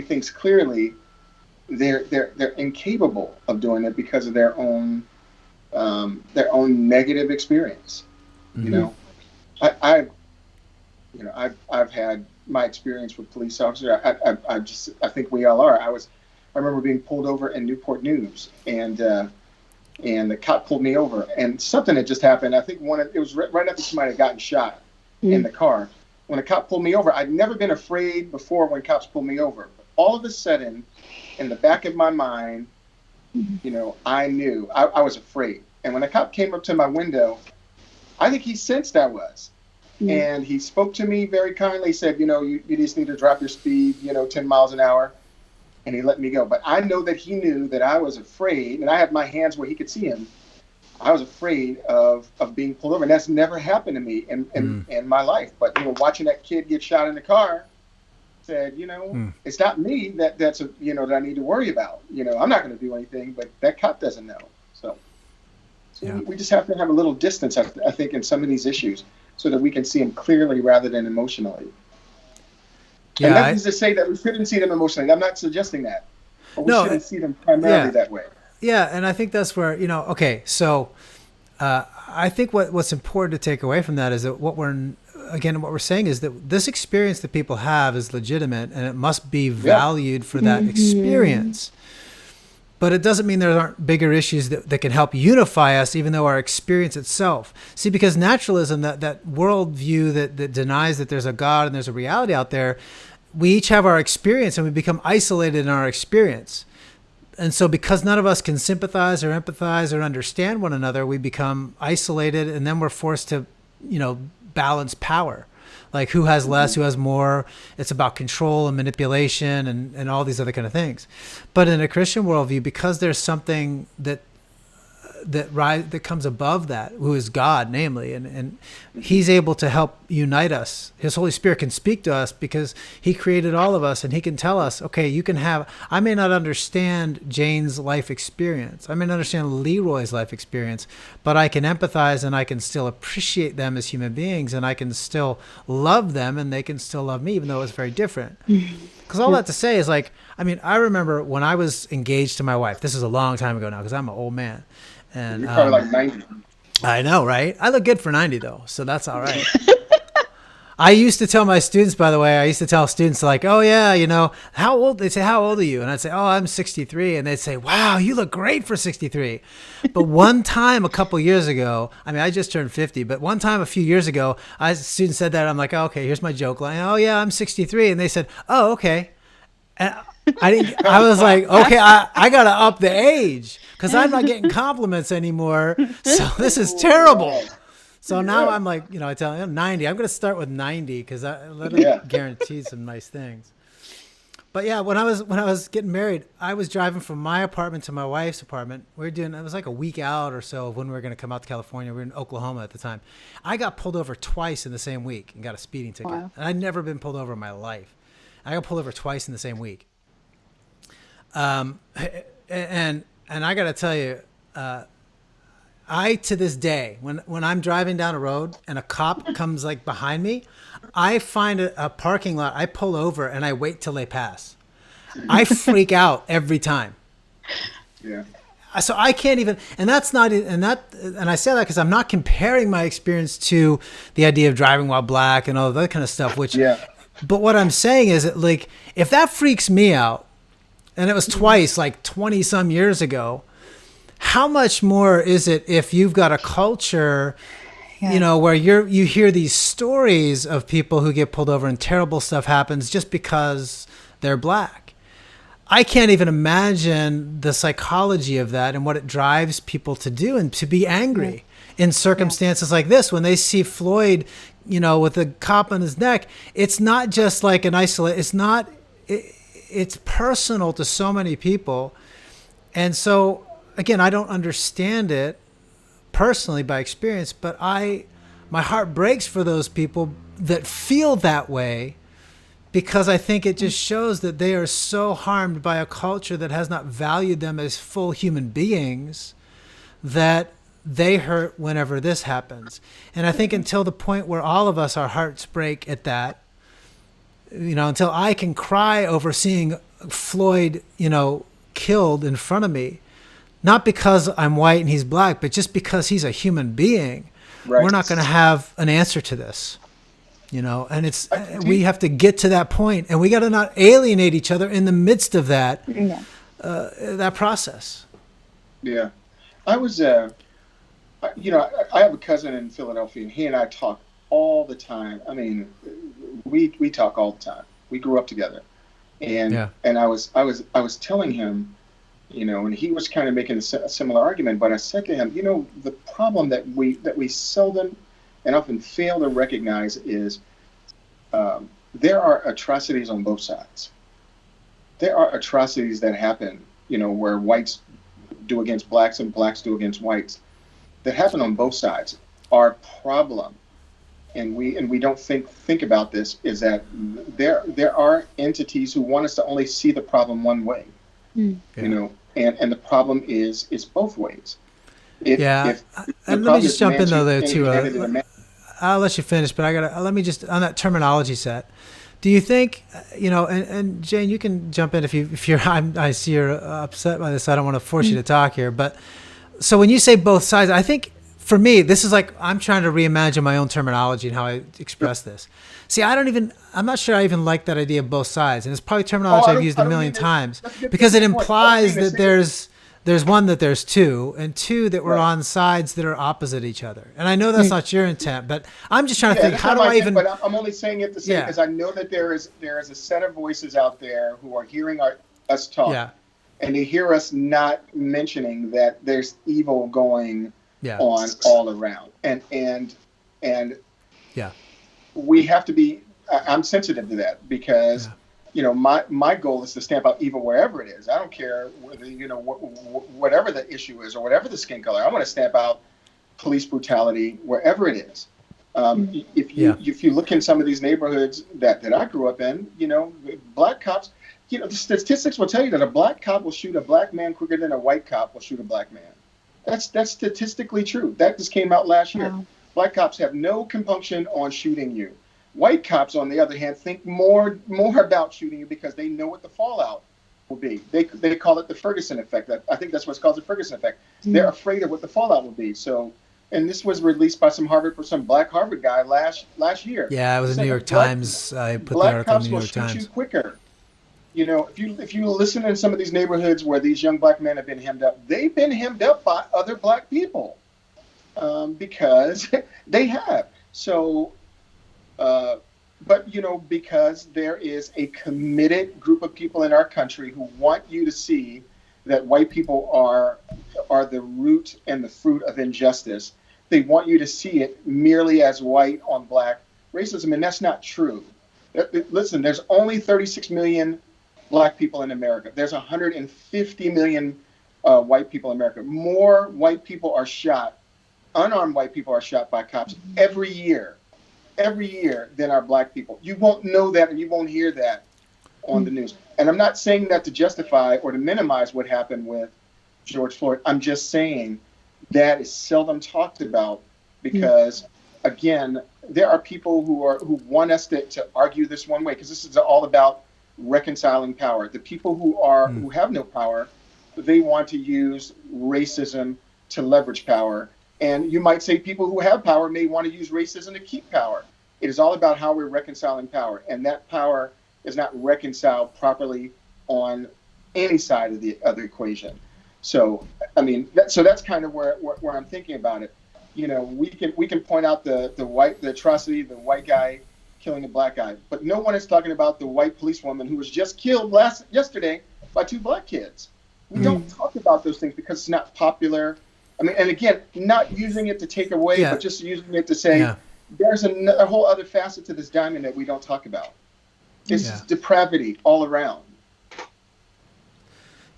things clearly, they're incapable of doing it because of their own negative experience. I've had my experience with police officers. I think we all are. I remember being pulled over in Newport News, and the cop pulled me over, and something had just happened. I think it was right after somebody had gotten shot in the car. When a cop pulled me over, I'd never been afraid before when cops pulled me over. But all of a sudden, in the back of my mind, I knew I was afraid. And when a cop came up to my window, I think he sensed I was. And he spoke to me very kindly. He said, you just need to drop your speed, 10 miles an hour. And he let me go. But I know that he knew that I was afraid, and I had my hands where he could see him. I was afraid of being pulled over, and that's never happened to me in my life. But watching that kid get shot in the car, said, it's not me that I need to worry about. I'm not going to do anything, but that cop doesn't know. So we just have to have a little distance, I think, in some of these issues, so that we can see them clearly rather than emotionally. Yeah, and that is to say that we shouldn't see them emotionally. I'm not suggesting that, but we shouldn't see them primarily that way. Yeah, and I think that's where, so I think what's important to take away from that is that what we're saying is that this experience that people have is legitimate, and it must be valued for that experience. But it doesn't mean there aren't bigger issues that can help unify us, even though our experience itself. See, because naturalism, that worldview that denies that there's a God and there's a reality out there, we each have our experience and we become isolated in our experience. And so because none of us can sympathize or empathize or understand one another, we become isolated, and then we're forced to, balance power. Like who has less, who has more. It's about control and manipulation and all these other kind of things. But in a Christian worldview, because there's something that comes above that, who is God, namely, and he's able to help unite us. His Holy Spirit can speak to us because he created all of us, and he can tell us, okay, I may not understand Jane's life experience. I may not understand Leroy's life experience, but I can empathize and I can still appreciate them as human beings, and I can still love them and they can still love me, even though it's very different. Because all that to say is I remember when I was engaged to my wife. This is a long time ago now because I'm an old man. And you're probably like 90. I know, right? I look good for 90 though, so that's all right. I used to tell my students, by the way, like, oh yeah, how old? They'd say, how old are you? And I'd say, oh, I'm 63. And they'd say, wow, you look great for 63. But one time a couple years ago, I just turned 50, but one time a few years ago, a student said that. I'm like, oh, okay, here's my joke line. Oh yeah, I'm 63. And they said, oh, okay. And I was like, okay, I got to up the age because I'm not getting compliments anymore. So this is terrible. So now I'm like, I tell them 90. I'm going to start with 90 because that guarantees some nice things. But yeah, when I was getting married, I was driving from my apartment to my wife's apartment. It was like a week out or so of when we were going to come out to California. We were in Oklahoma at the time. I got pulled over twice in the same week and got a speeding ticket. Wow. And I'd never been pulled over in my life. I got pulled over twice in the same week. And I got to tell you, I, to this day, when I'm driving down a road and a cop comes like behind me, I find a parking lot, I pull over and I wait till they pass. I freak out every time. Yeah. So I can't even, and that's not, and I say that because I'm not comparing my experience to the idea of driving while black and all that kind of stuff, but what I'm saying is that, like, if that freaks me out, and it was twice, like 20 some years ago, how much more is it if you've got a culture, where you hear these stories of people who get pulled over and terrible stuff happens just because they're black? I can't even imagine the psychology of that and what it drives people to do and to be angry in circumstances like this. When they see Floyd, with a cop on his neck, it's not just like an isolate. It's personal to so many people. And so, again, I don't understand it personally by experience, but my heart breaks for those people that feel that way, because I think it just shows that they are so harmed by a culture that has not valued them as full human beings, that they hurt whenever this happens. And I think until the point where all of us, our hearts break at that, until I can cry over seeing Floyd, killed in front of me, not because I'm white and he's black, but just because he's a human being, we're not going to have an answer to this. And we have to get to that point, and we got to not alienate each other in the midst of that, that process. Yeah. I was, I have a cousin in Philadelphia, and he and I talk all the time. I mean, we talk all the time. We grew up together, and I was telling him, and he was kind of making a similar argument, but I said to him, the problem that we seldom and often fail to recognize is there are atrocities on both sides. There are atrocities that happen, where whites do against blacks and blacks do against whites, that happen on both sides. Our problem, and we don't think about this, is that there are entities who want us to only see the problem one way, and the problem is both ways. And let me just jump in though there too. I'll let you finish, but let me just, on that terminology set, do you think, and Jane, you can jump in if you're, I see you're upset by this. I don't want to force you to talk here, but so when you say both sides, I think for me, this is like, I'm trying to reimagine my own terminology and how I express this. See, I'm not sure I even like that idea of both sides. And it's probably terminology I've used a million times, because it implies that there's one, that there's two, and two, that we're on sides that are opposite each other. And I know that's not your intent, but I'm just trying to think, how do I even... But I'm only saying it to say, because I know that there is a set of voices out there who are hearing us talk, and they hear us not mentioning that there's evil going on all around. And we have to be... I'm sensitive to that, because... my goal is to stamp out evil wherever it is. I don't care whether, whatever the issue is or whatever the skin color. I want to stamp out police brutality wherever it is. If you look in some of these neighborhoods that I grew up in, black cops, the statistics will tell you that a black cop will shoot a black man quicker than a white cop will shoot a black man. That's statistically true. That just came out last year. Wow. Black cops have no compunction on shooting you. White cops, on the other hand, think more about shooting you because they know what the fallout will be. They call it the Ferguson effect. I think that's what's called the Ferguson effect. They're afraid of what the fallout will be. So, and this was released by some black Harvard guy last year. Yeah, it was the New York Times. I put the article in the New York Times. Black cops will shoot you quicker. If you listen in some of these neighborhoods where these young black men have been hemmed up, they've been hemmed up by other black people because they have. So. But because there is a committed group of people in our country who want you to see that white people are the root and the fruit of injustice, they want you to see it merely as white on black racism, and that's not true. Listen, there's only 36 million black people in America. There's 150 million white people in America. More white people are shot, unarmed white people are shot by cops every year than our black people. You won't know that, and you won't hear that on the news. And I'm not saying that to justify or to minimize what happened with George Floyd. I'm just saying that is seldom talked about because, again, there are people who want us to argue this one way, because this is all about reconciling power. The people who have no power they want to use racism to leverage power. And you might say people who have power may want to use racism to keep power. It is all about how we're reconciling power, and that power is not reconciled properly on any side of the other equation. So, I mean, that's kind of where I'm thinking about it. You know, we can point out the atrocity, the white guy killing the black guy, but no one is talking about the white policewoman who was just killed yesterday by 2 black kids. We don't talk about those things because it's not popular. I mean, and again, not using it to take away, but just using it to say there's a whole other facet to this diamond that we don't talk about. It's just depravity all around.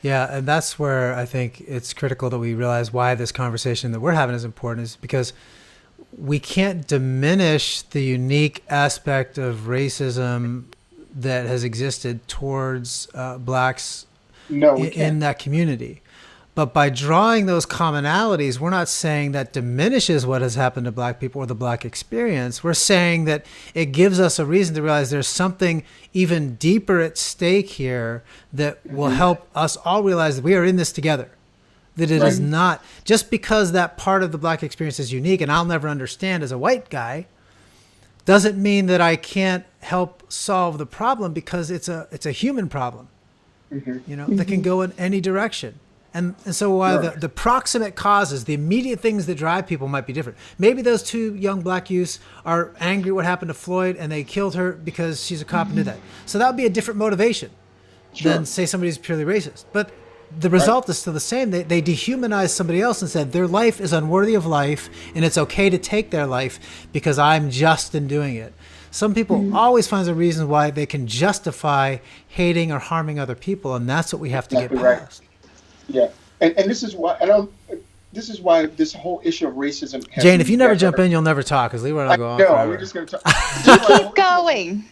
Yeah, and that's where I think it's critical that we realize why this conversation that we're having is important, is because we can't diminish the unique aspect of racism that has existed towards blacks in that community. But by drawing those commonalities, we're not saying that diminishes what has happened to black people or the black experience. We're saying that it gives us a reason to realize there's something even deeper at stake here that will help us all realize that we are in this together. That it is not just because that part of the black experience is unique and I'll never understand as a white guy, doesn't mean that I can't help solve the problem, because it's a human problem, you know, that can go in any direction. And so while the proximate causes, the immediate things that drive people might be different. Maybe those 2 young black youths are angry what happened to Floyd and they killed her because she's a cop and did that. So that would be a different motivation than, say, somebody's purely racist. But the result is still the same. They dehumanize somebody else and said their life is unworthy of life and it's okay to take their life because I'm just in doing it. Some people always find a reason why they can justify hating or harming other people, and that's what we have to get past. Yeah, and this is why this whole issue of racism. Jane, if you never jump in, you'll never talk, because Leroy and I'll go on forever. We're just going to talk. Keep going.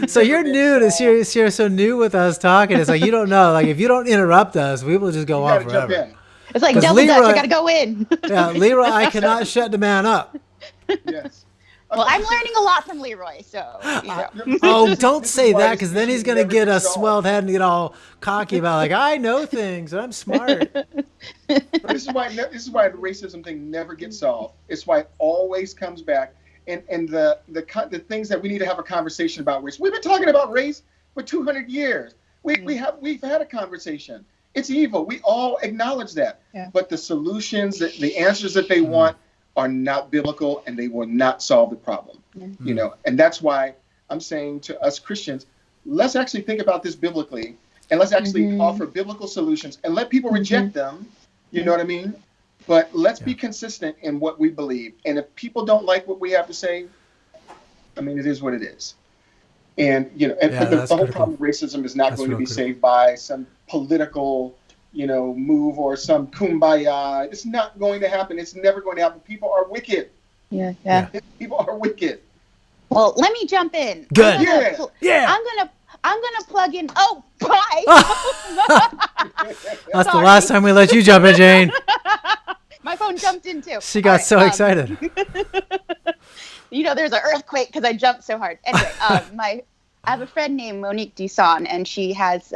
So you're new to you're so new with us talking. It's like you don't know. Like if you don't interrupt us, we will just go on forever. It's like double Dutch. I got to go in. Yeah, Leroy, I cannot shut the man up. Yes. Well, I'm learning a lot from Leroy, so. You know. Oh, don't say that, because then he's going to get a swelled head and get all cocky about, like, I know things, I'm smart. This is why the racism thing never gets solved. It's why it always comes back. And the things that we need to have a conversation about race. We've been talking about race for 200 years. We've had a conversation. It's evil. We all acknowledge that. Yeah. But the solutions, the answers that they want are not biblical, and they will not solve the problem. Mm-hmm. You know, and that's why I'm saying to us Christians, let's actually think about this biblically, and let's actually offer biblical solutions, and let people reject them. You know what I mean? But let's be consistent in what we believe. And if people don't like what we have to say, I mean, it is what it is. And you know, the whole problem of racism is not going to be saved by some political, you know, move or some kumbaya. It's not going to happen. It's never going to happen. People are wicked. Yeah. People are wicked. Well, let me jump in. Good. I'm gonna plug in. Oh, bye. That's the last time we let you jump in, Jane. My phone jumped in too. She got so excited. You know, there's an earthquake because I jumped so hard. Anyway, I have a friend named Monique Duson, and she has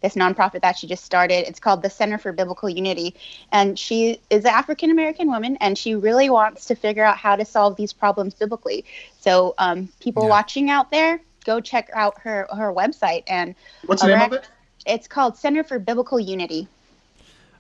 this nonprofit that she just started. It's called the Center for Biblical Unity, and she is an African-American woman, and she really wants to figure out how to solve these problems biblically. So people watching out there, go check out her website. And what's the name of it? It's called Center for Biblical Unity.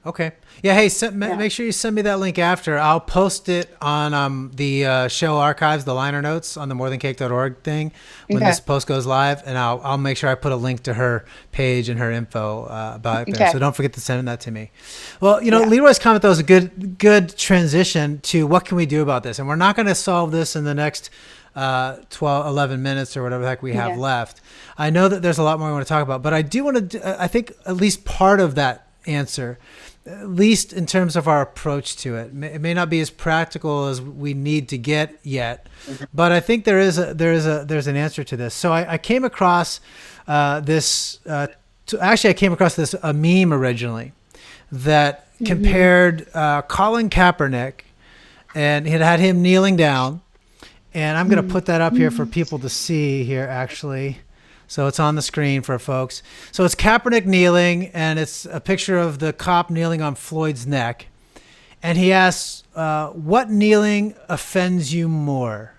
Okay. Yeah. Hey, make sure you send me that link after. I'll post it on the show archives, the liner notes on the morethancake.org thing when this post goes live, and I'll make sure I put a link to her page and her info about it there. So don't forget to send that to me. Well, you know, Leroy's comment though is a good transition to what can we do about this, and we're not going to solve this in the next 11 minutes or whatever the heck we have left. I know that there's a lot more I want to talk about, but I do want to. I think at least part of that answer, at least in terms of our approach to it. It may not be as practical as we need to get yet, but I think there's an answer to this. So I came across this. I came across this a meme originally that compared Colin Kaepernick, and it had him kneeling down, and I'm going to put that up here for people to see here actually. So it's on the screen for folks. So it's Kaepernick kneeling, and it's a picture of the cop kneeling on Floyd's neck. And he asks, what kneeling offends you more?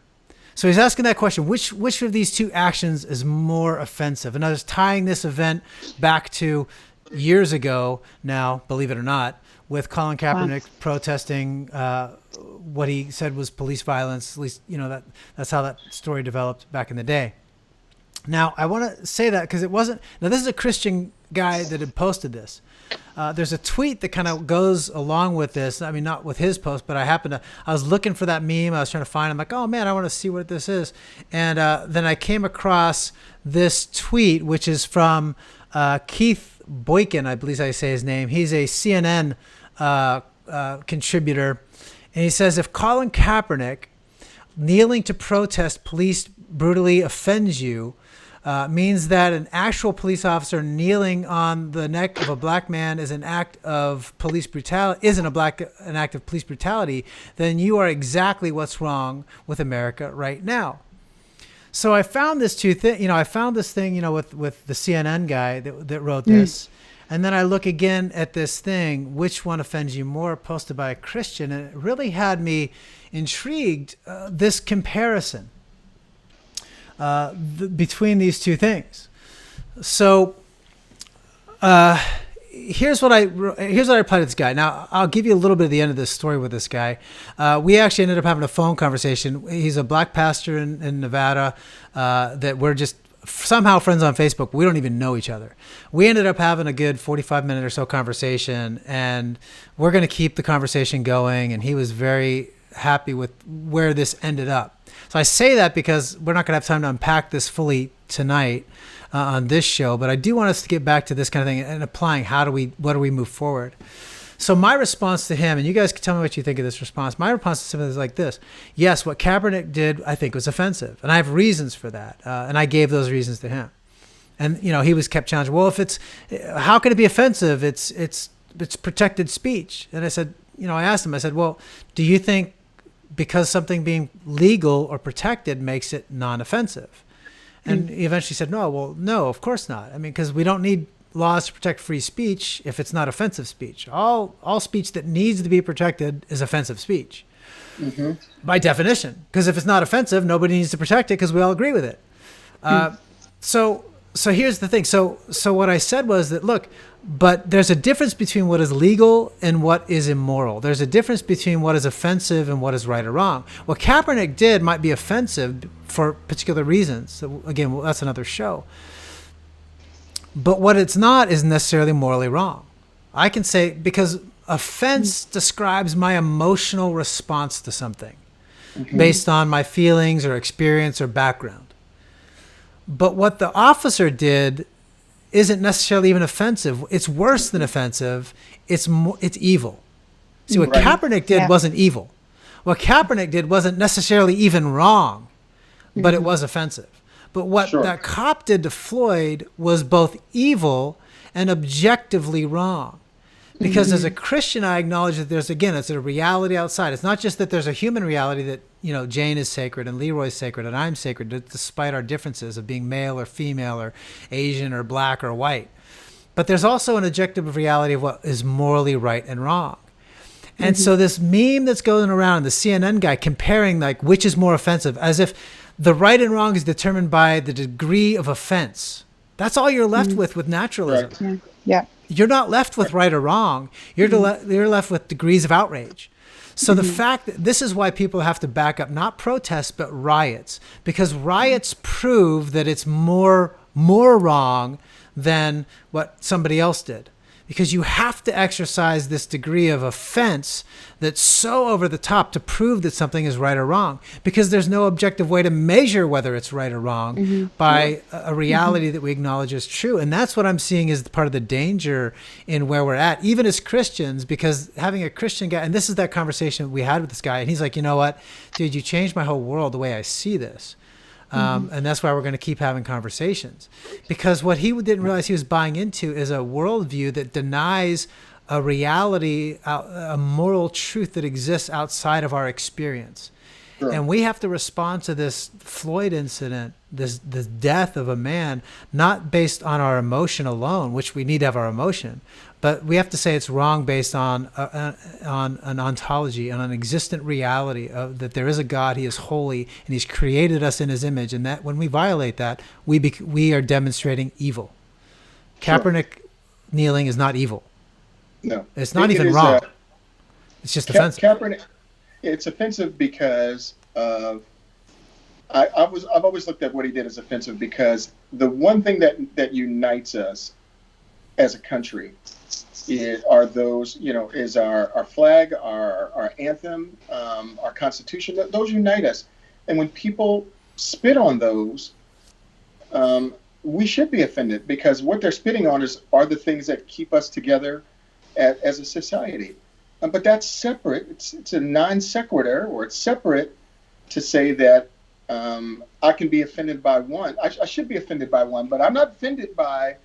So he's asking that question, which of these two actions is more offensive? And I was tying this event back to years ago now, believe it or not, with Colin Kaepernick protesting what he said was police violence. At least, that's how that story developed back in the day. Now, I want to say that because it wasn't... Now, this is a Christian guy that had posted this. There's a tweet that kind of goes along with this. I mean, not with his post, but I was looking for that meme. I was trying to find it. I'm like, oh, man, I want to see what this is. And then I came across this tweet, which is from Keith Boykin, I believe I say his name. He's a CNN contributor. And he says, if Colin Kaepernick kneeling to protest police brutally offends you, means that an actual police officer kneeling on the neck of a black man is an act of police brutality, an act of police brutality, then you are exactly what's wrong with America right now. So I found this thing, with the CNN guy that wrote this. And then I look again at this thing, which one offends you more, posted by a Christian, and it really had me intrigued, this comparison between these two things. So here's what I replied to this guy. Now, I'll give you a little bit of the end of this story with this guy. We actually ended up having a phone conversation. He's a black pastor in Nevada that we're just somehow friends on Facebook. We don't even know each other. We ended up having a good 45-minute or so conversation, and we're going to keep the conversation going, and he was very happy with where this ended up. So I say that because we're not going to have time to unpack this fully tonight on this show, but I do want us to get back to this kind of thing and applying what do we move forward. So my response to him, and you guys can tell me what you think of this response. My response to him is like this. Yes, what Kaepernick did, I think, was offensive, and I have reasons for that, and I gave those reasons to him. And he was kept challenging. Well, how can it be offensive? It's protected speech. And I said, I asked him. I said, well, do you think because something being legal or protected makes it non-offensive? And he eventually said, no, of course not. I mean, because we don't need laws to protect free speech if it's not offensive speech. All speech that needs to be protected is offensive speech, by definition. Because if it's not offensive, nobody needs to protect it because we all agree with it. So here's the thing. So what I said was that, look, but there's a difference between what is legal and what is immoral. There's a difference between what is offensive and what is right or wrong. What Kaepernick did might be offensive for particular reasons. So again, that's another show. But what it's not is necessarily morally wrong. I can say, because offense describes my emotional response to something based on my feelings or experience or background. But what the officer did isn't necessarily even offensive. It's worse than offensive. It's evil. See, what Kaepernick did wasn't evil. What Kaepernick did wasn't necessarily even wrong, but it was offensive. But what that cop did to Floyd was both evil and objectively wrong. Because as a Christian, I acknowledge that it's a reality outside. It's not just that there's a human reality that, Jane is sacred and Leroy is sacred and I'm sacred, despite our differences of being male or female or Asian or black or white. But there's also an objective reality of what is morally right and wrong. And so this meme that's going around, the CNN guy comparing which is more offensive, as if the right and wrong is determined by the degree of offense. That's all you're left with naturalism. Right. Yeah. You're not left with right or wrong. You're left with degrees of outrage. So the fact that this is why people have to back up, not protests, but riots, because riots prove that it's more wrong than what somebody else did. Because you have to exercise this degree of offense that's so over the top to prove that something is right or wrong. Because there's no objective way to measure whether it's right or wrong by a reality that we acknowledge as true. And that's what I'm seeing is part of the danger in where we're at, even as Christians, because having a Christian guy, and this is that conversation we had with this guy, and he's like, you know what, dude, you changed my whole world the way I see this. And that's why we're going to keep having conversations. Because what he didn't realize he was buying into is a worldview that denies a reality, a moral truth that exists outside of our experience. Sure. And we have to respond to this Floyd incident, this death of a man, not based on our emotion alone, which we need to have our emotion, but we have to say it's wrong based on an ontology, on an existent reality of that there is a God, he is holy, and he's created us in his image, and that when we violate that, we are demonstrating evil. Sure. Kaepernick kneeling is not evil. No. It's not It even is, wrong. It's just offensive. Kaepernick, it's offensive because of I've always looked at what he did as offensive because the one thing that unites us as a country is our flag, our anthem, our Constitution. Those unite us, and when people spit on those, we should be offended because what they're spitting on are the things that keep us together as a society. But that's separate. It's a non sequitur, or it's separate to say that I can be offended by one. I should be offended by one, but I'm not offended by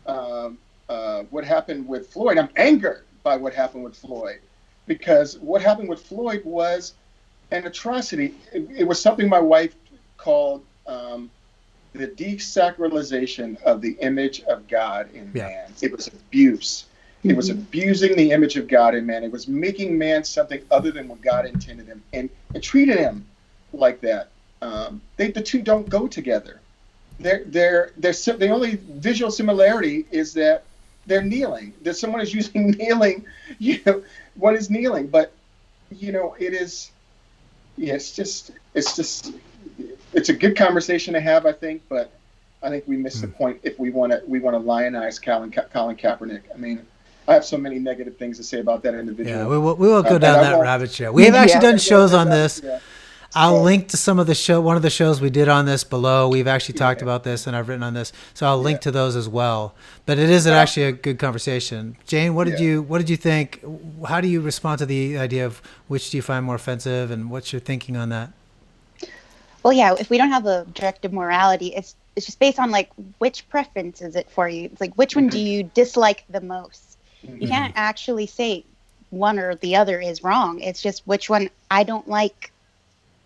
what happened with Floyd. I'm angered by what happened with Floyd because what happened with Floyd was an atrocity. It was something my wife called the desacralization of the image of God in man. It was abuse. It was abusing the image of God in man. It was making man something other than what God intended him, and treated him like that. The two don't go together. The only visual similarity is that they're kneeling. That someone is using kneeling. One is kneeling, but it is. Yeah, it's a good conversation to have, I think, but I think we missed the point if we want to lionize Colin Kaepernick. I mean, I have so many negative things to say about that individual. Yeah, we will go down that rabbit trail. We have actually done shows on this. Yeah. I'll link to one of the shows we did on this below. We've actually talked about this, and I've written on this, so I'll link to those as well. But it is actually a good conversation. Jane, what did you think? How do you respond to the idea of which do you find more offensive, and what's your thinking on that? Well, yeah, if we don't have objective morality, it's just based on like which preference is it for you. It's like which one do you dislike the most? You can't actually say one or the other is wrong. It's just which one I don't like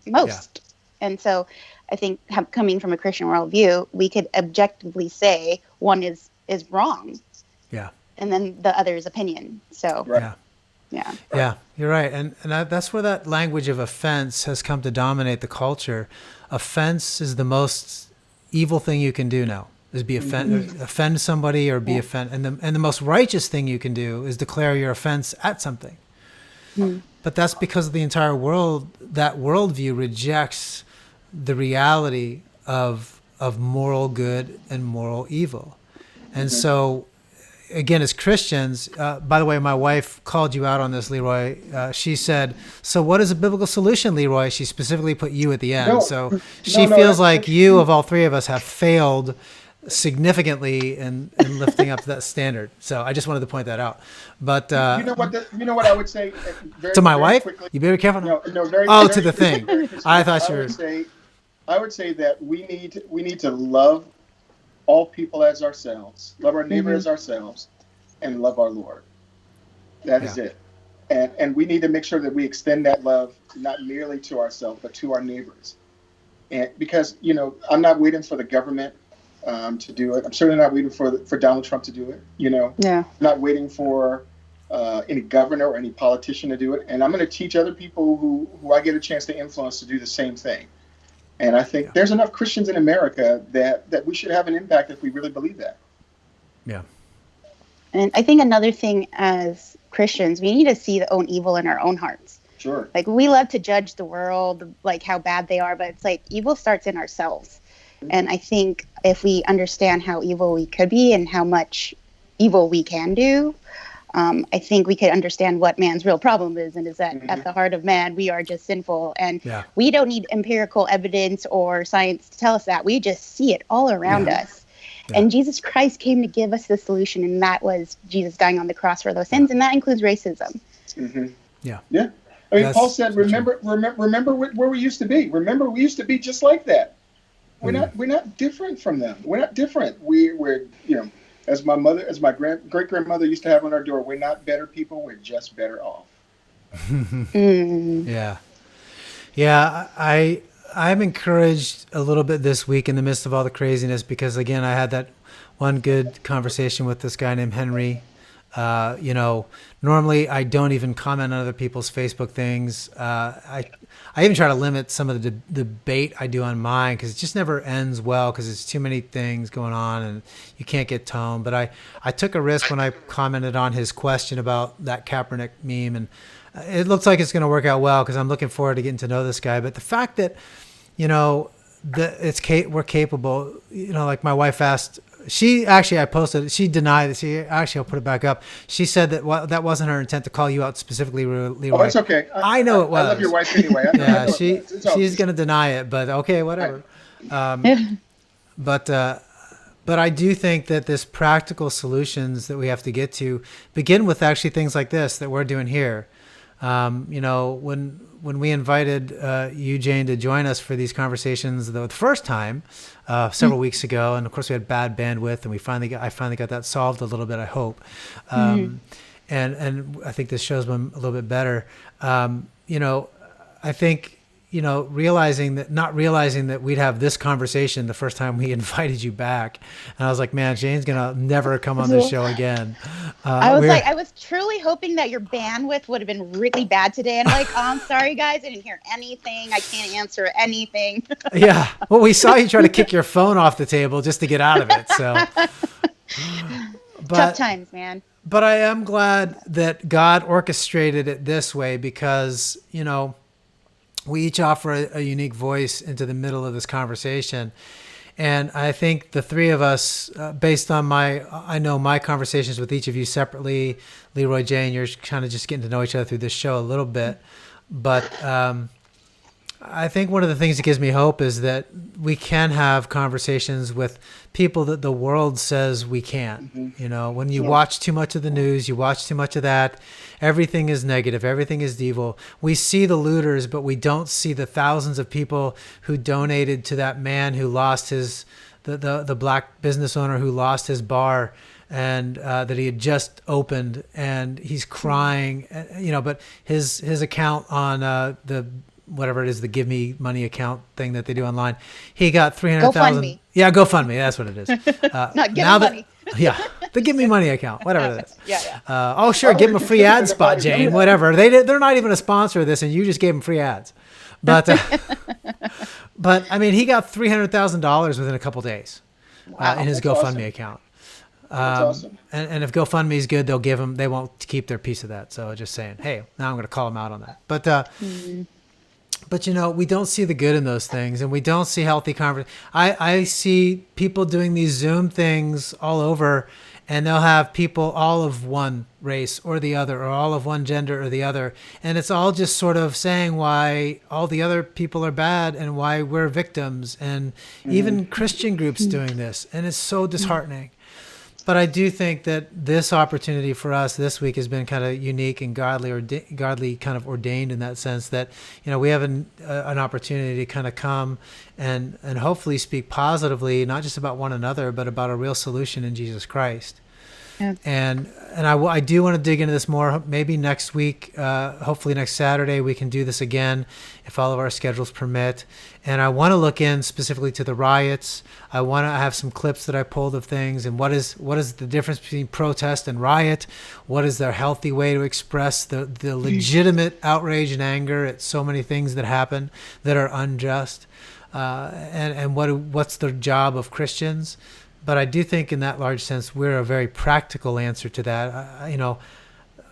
most. Yeah. And so I think coming from a Christian worldview, we could objectively say one is wrong. Yeah. And then the other is opinion. So right. Yeah, you're right. And that's where that language of offense has come to dominate the culture. Offense is the most evil thing you can do now. Is offend somebody or be offended, and the most righteous thing you can do is declare your offense at something. But that's because the entire world, that worldview rejects the reality of moral good and moral evil, and so again, as Christians, by the way, my wife called you out on this, Leroy. She said, "So what is a biblical solution, Leroy?" She specifically put you at the end, so she feels like you, of all three of us, have failed significantly in lifting up to that standard. So I just wanted to point that out. But you know what I would say to my wife, quickly? you better be careful. No, to the thing. I thought you were. I would say that we need to love all people as ourselves, love our neighbor as ourselves, and love our Lord. That is it. And we need to make sure that we extend that love not merely to ourselves but to our neighbors. And because I'm not waiting for the government to do it. I'm certainly not waiting for Donald Trump to do it. I'm not waiting for any governor or any politician to do it. And I'm going to teach other people who I get a chance to influence to do the same thing. And I think there's enough Christians in America that we should have an impact if we really believe that. Yeah. And I think another thing as Christians, we need to see the own evil in our own hearts. Sure. Like we love to judge the world, like how bad they are, but it's like evil starts in ourselves. And I think if we understand how evil we could be and how much evil we can do, I think we could understand what man's real problem is. And is that at the heart of man, we are just sinful. And we don't need empirical evidence or science to tell us that. We just see it all around us. Yeah. And Jesus Christ came to give us the solution. And that was Jesus dying on the cross for those sins. And that includes racism. Yeah. I mean, Paul said, remember where we used to be. Remember, we used to be just like that. We're not different from them. We're not different. We're as my great grandmother used to have on our door, we're not better people. We're just better off. Yeah. Yeah, I'm encouraged a little bit this week in the midst of all the craziness because again I had that one good conversation with this guy named Henry. Normally I don't even comment on other people's Facebook things. I even try to limit some of the debate I do on mine because it just never ends well because there's too many things going on and you can't get tone. But I took a risk when I commented on his question about that Kaepernick meme, and it looks like it's going to work out well because I'm looking forward to getting to know this guy. But the fact that, we're capable, like my wife asked, I posted, she denied it. I'll put it back up. She said that that wasn't her intent to call you out specifically, Leroy. Oh, it's okay. I know it was. I love your wife anyway. Yeah, she's going to deny it, but okay, whatever. But I do think that this practical solutions that we have to get to begin with actually things like this that we're doing here. When we invited you, Jane, to join us for these conversations the first time several weeks ago, and of course we had bad bandwidth, and I finally got that solved a little bit, I hope. And I think this show's been a little bit better. I think not realizing that we'd have this conversation the first time we invited you back, and I was like, man, Jane's gonna never come on this show again. I was truly hoping that your bandwidth would have been really bad today, and I'm sorry guys, I didn't hear anything, I can't answer anything. Yeah, well, we saw you try to kick your phone off the table just to get out of it, so tough times, man. But I am glad that God orchestrated it this way because we each offer a unique voice into the middle of this conversation. And I think the three of us, based on my conversations with each of you separately, Leroy, Jane, you're kind of just getting to know each other through this show a little bit. But I think one of the things that gives me hope is that we can have conversations with people that the world says we can't. Mm-hmm. When you watch too much of the news, you watch too much of that, everything is negative, everything is evil. We see the looters, but we don't see the thousands of people who donated to that man who lost the black business owner who lost his bar and that he had just opened, and he's crying, but his account on the whatever it is, the Give Me Money account thing that they do online, he got 300,000. GoFundMe. Yeah, GoFundMe. That's what it is. Not Give Me Money. Yeah, the Give Me Money account, whatever it is. Yeah. Sure, give him a free ad spot, Jane. Whatever. They're not even a sponsor of this, and you just gave them free ads. But I mean, he got $300,000 within a couple days in his GoFundMe account. That's awesome. And if GoFundMe is good, they won't keep their piece of that. So just saying, hey, now I'm going to call them out on that. But we don't see the good in those things, and we don't see healthy conversation. I see people doing these Zoom things all over, and they'll have people all of one race or the other, or all of one gender or the other, and it's all just sort of saying why all the other people are bad and why we're victims, and even Christian groups doing this, and it's so disheartening. But I do think that this opportunity for us this week has been kind of unique and godly kind of ordained in that sense that, we have an opportunity to kind of come and hopefully speak positively, not just about one another, but about a real solution in Jesus Christ. Yeah. And I do want to dig into this more. Maybe next week, hopefully next Saturday, we can do this again if all of our schedules permit. And I want to look in specifically to the riots. I want to have some clips that I pulled of things, and what is the difference between protest and riot? What is their healthy way to express the legitimate outrage and anger at so many things that happen that are unjust? And what's the job of Christians? But I do think in that large sense, we're a very practical answer to that.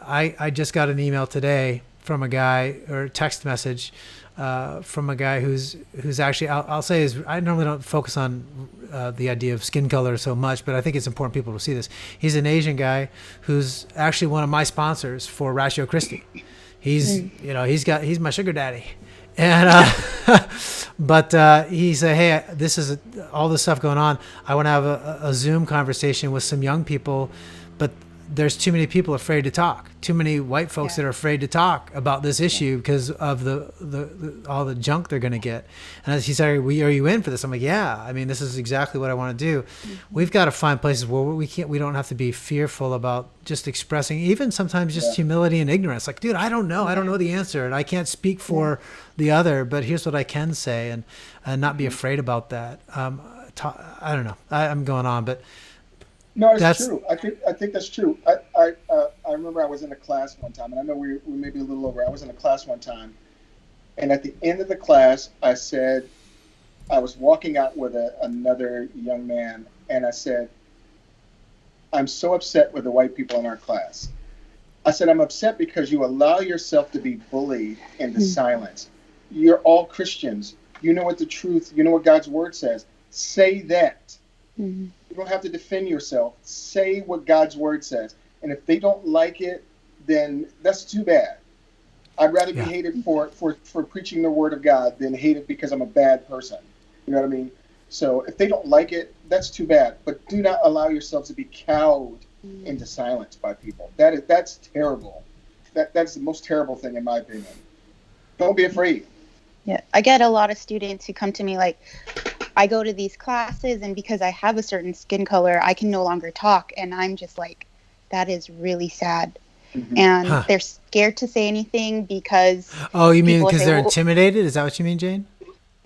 I just got an email today from a guy, or a text message from a guy who's actually, I'll say is, I normally don't focus on the idea of skin color so much, but I think it's important people to see this. He's an Asian guy who's actually one of my sponsors for Ratio Christi. He's my sugar daddy. And but he said, hey, this is all this stuff going on. I want to have a Zoom conversation with some young people, but there's too many people afraid to talk. Too many white folks that are afraid to talk about this issue because of the all the junk they're going to get. And as he said, are you in for this? I'm like, yeah. I mean, this is exactly what I want to do. We've got to find places where we don't have to be fearful about just expressing, even sometimes just humility and ignorance. Like, dude, I don't know. I don't know the answer, and I can't speak for the other, but here's what I can say, and not be afraid about that. I don't know. I'm going on, but no, it's true. I think that's true. I remember I was in a class one time, and I know we may be a little over. I was in a class one time, and at the end of the class, I said, I was walking out with another young man, and I said, I'm so upset with the white people in our class. I said, I'm upset because you allow yourself to be bullied into silence. You're all Christians. You know what the truth, you know what God's word says. Say that. You don't have to defend yourself. Say what God's word says. And if they don't like it, then that's too bad. I'd rather be hated for preaching the word of God than hated because I'm a bad person. You know what I mean? So if they don't like it, that's too bad. But do not allow yourselves to be cowed into silence by people. That's terrible. That's the most terrible thing in my opinion. Don't be afraid. Yeah, I get a lot of students who come to me like, I go to these classes and because I have a certain skin color, I can no longer talk. And I'm just like, that is really sad. And they're scared to say anything because... Oh, you mean because they're intimidated? Is that what you mean, Jane?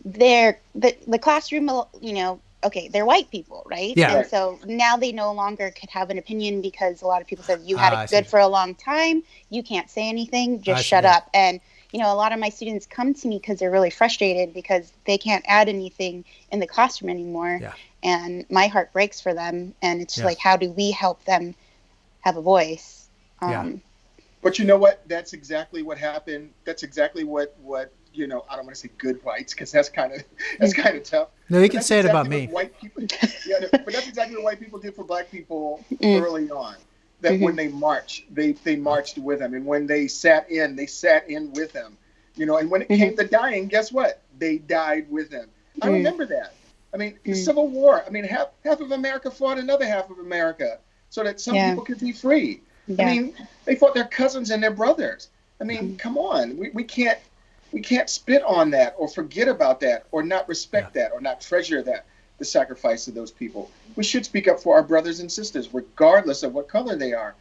They're the classroom, you know, okay, they're white people, right? Yeah. And so now they no longer could have an opinion because a lot of people said, you had it good for a long time. You can't say anything. Just shut up. And, you know, a lot of my students come to me because they're really frustrated because they can't add anything in the classroom anymore. Yeah. And my heart breaks for them. And it's like, how do we help them have a voice? But you know what? That's exactly what happened. That's exactly what you know. I don't want to say good whites because that's kind of tough. No, you can say it about me. White people, but that's exactly what white people did for black people early on. That when they marched, they marched with them, and when they sat in with them. You know, and when it came to dying, guess what? They died with them. I remember that. I mean, the Civil War. I mean, half of America fought another half of America so that some people could be free. I mean, they fought their cousins and their brothers. I mean, come on. We can't spit on that or forget about that or not respect that or not treasure that, the sacrifice of those people. We should speak up for our brothers and sisters, regardless of what color they are.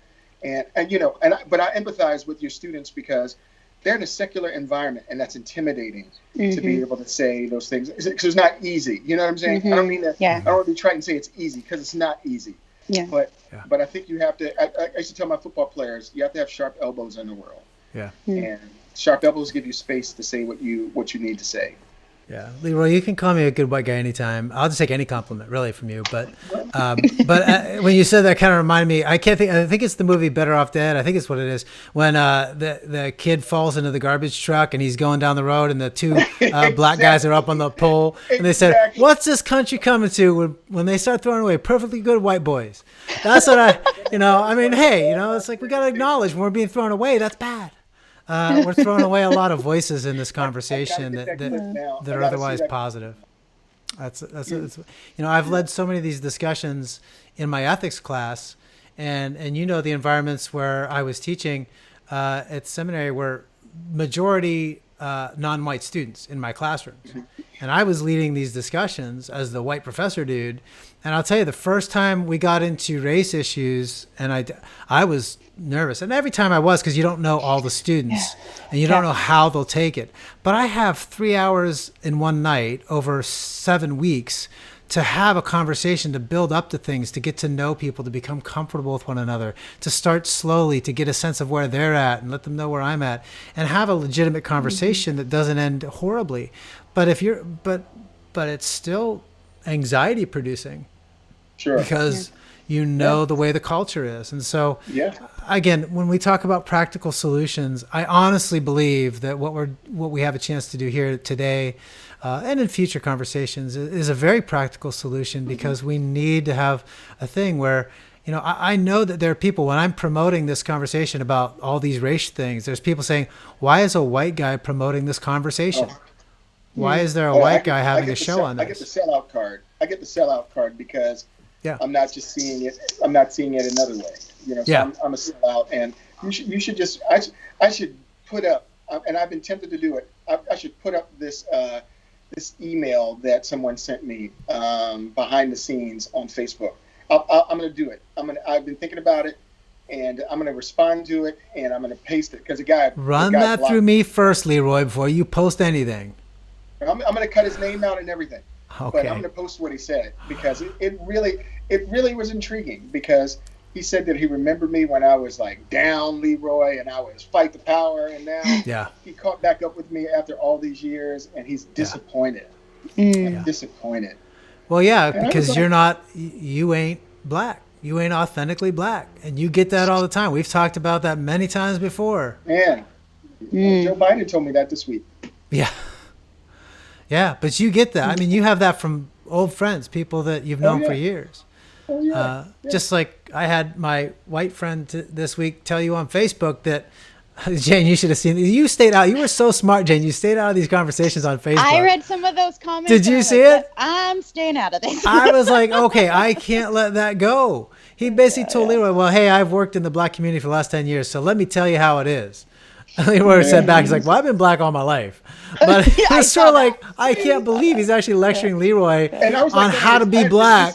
And you know, but I empathize with your students because they're in a secular environment, and that's intimidating to be able to say those things because it's not easy. You know what I'm saying? I don't mean that. I don't want to be trying to say it's easy because it's not easy. But I think you have to. I used to tell my football players, you have to have sharp elbows in the world. And sharp elbows give you space to say what you need to say. Yeah, Leroy, you can call me a good white guy anytime. I'll just take any compliment, really, from you. But when you said that, kind of reminded me. I think it's the movie Better Off Dead. I think it's what it is. When the kid falls into the garbage truck and he's going down the road, and the two black guys are up on the pole, and they said, "What's this country coming to?" When they start throwing away perfectly good white boys. That's what I mean, hey, it's like we got to acknowledge when we're being thrown away. That's bad. We're throwing away a lot of voices in this conversation that are otherwise positive. That's I've led so many of these discussions in my ethics class, and the environments where I was teaching at seminary were majority non-white students in my classrooms, and I was leading these discussions as the white professor dude. And I'll tell you, the first time we got into race issues, and I was nervous, and every time I was, because you don't know all the students and you don't know how they'll take it. But I have 3 hours in one night over 7 weeks to have a conversation, to build up to things, to get to know people, to become comfortable with one another, to start slowly, to get a sense of where they're at and let them know where I'm at, and have a legitimate conversation that doesn't end horribly. But but it's still anxiety producing. Sure. Because the way the culture is. And so again, when we talk about practical solutions, I honestly believe that what we have a chance to do here today and in future conversations is a very practical solution, because we need to have a thing where, I know that there are people, when I'm promoting this conversation about all these race things, there's people saying, why is a white guy promoting this conversation? Why is there a white guy having a show on this? I get the sellout card. because I'm not just seeing it. I'm not seeing it another way. So Yeah. I'm a sellout, and you should just I should put up, and I've been tempted to do it. I should put up this email that someone sent me behind the scenes on Facebook. I'm going to do it. I've been thinking about it, and I'm going to respond to it, and I'm going to paste it because Run that through me first, Leroy, before you post anything. I'm going to cut his name out and everything. Okay. But I'm going to post what he said because it really was intriguing, because he said that he remembered me when I was like down, Leroy, and I was fight the power, and now he caught back up with me after all these years, and he's disappointed. I'm disappointed. Well, yeah, And because you ain't black. You ain't authentically black, and you get that all the time. We've talked about that many times before. Man, Joe Biden told me that this week. Yeah. Yeah, but you get that. I mean, you have that from old friends, people that you've known for years. Oh, yeah. Just like I had my white friend this week tell you on Facebook that, Jane, you should have seen. You stayed out. You were so smart, Jane. You stayed out of these conversations on Facebook. I read some of those comments. Did you see it? I'm staying out of this. I was like, okay, I can't let that go. He basically told Leroy, well, hey, I've worked in the black community for the last 10 years, so let me tell you how it is. Leroy said back, he's like, well, I've been black all my life. But it's sort of like, I can't believe he's actually lecturing Leroy on how to be black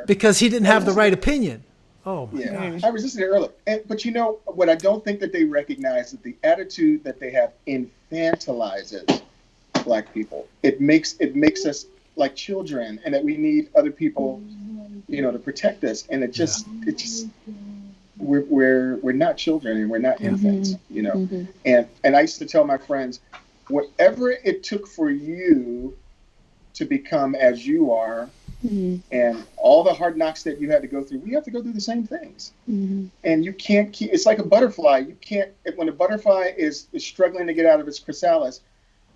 because he didn't have the right opinion. Oh, my gosh. I resisted it earlier. But you know, what I don't think that they recognize is that the attitude that they have infantilizes black people. It makes us like children, and that we need other people, to protect us. And it just we're not children, and we're not infants, And I used to tell my friends, whatever it took for you to become as you are, and all the hard knocks that you had to go through, we have to go through the same things. And you can't keep. It's like a butterfly. You can't. When a butterfly is struggling to get out of its chrysalis,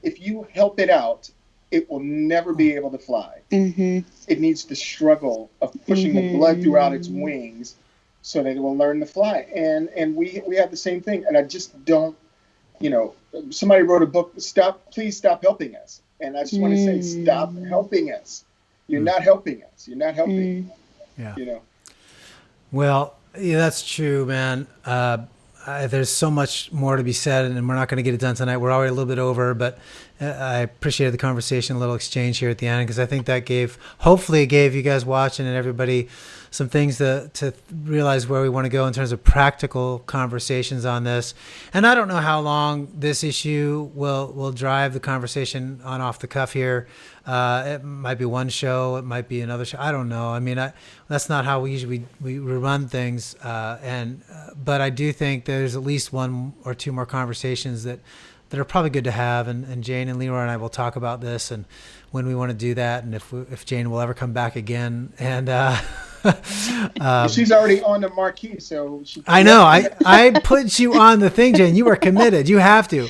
if you help it out, it will never be able to fly. It needs the struggle of pushing the blood throughout its wings so that it will learn to fly. And we have the same thing. And I just don't, somebody wrote a book, please stop helping us. And I just want to say, stop helping us. You're not helping us. You're not helping. Yeah. Well, yeah, that's true, man. There's so much more to be said, and we're not going to get it done tonight. We're already a little bit over, but I appreciated the conversation, a little exchange here at the end, because I think that hopefully it gave you guys watching and everybody some things to realize where we want to go in terms of practical conversations on this. And I don't know how long this issue will drive the conversation on off the cuff here. It might be one show, it might be another show. I don't know. I mean, that's not how we usually we run things. But I do think there's at least one or two more conversations that are probably good to have. And Jane and Leroy and I will talk about this and when we want to do that, and if Jane will ever come back again. And she's already on the marquee, so I know. I put you on the thing, Jane. You are committed. You have to.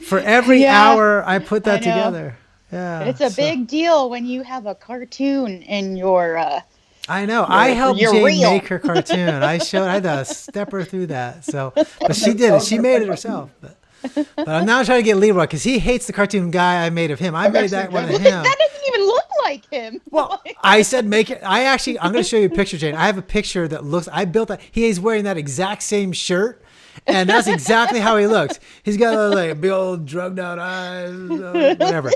For every hour, I put that together. Yeah, it's a big deal when you have a cartoon in your. I know. I helped Jane make her cartoon. I had to step her through that. So, but she did it. She made it herself. But I'm now trying to get Leroy because he hates the cartoon guy I made of him. I made that one of him. That doesn't even look like him. Well, I said make it. I'm going to show you a picture, Jane. I have a picture that looks. I built that. He is wearing that exact same shirt. And that's exactly how he looks. He's got like big old drugged out eyes, whatever.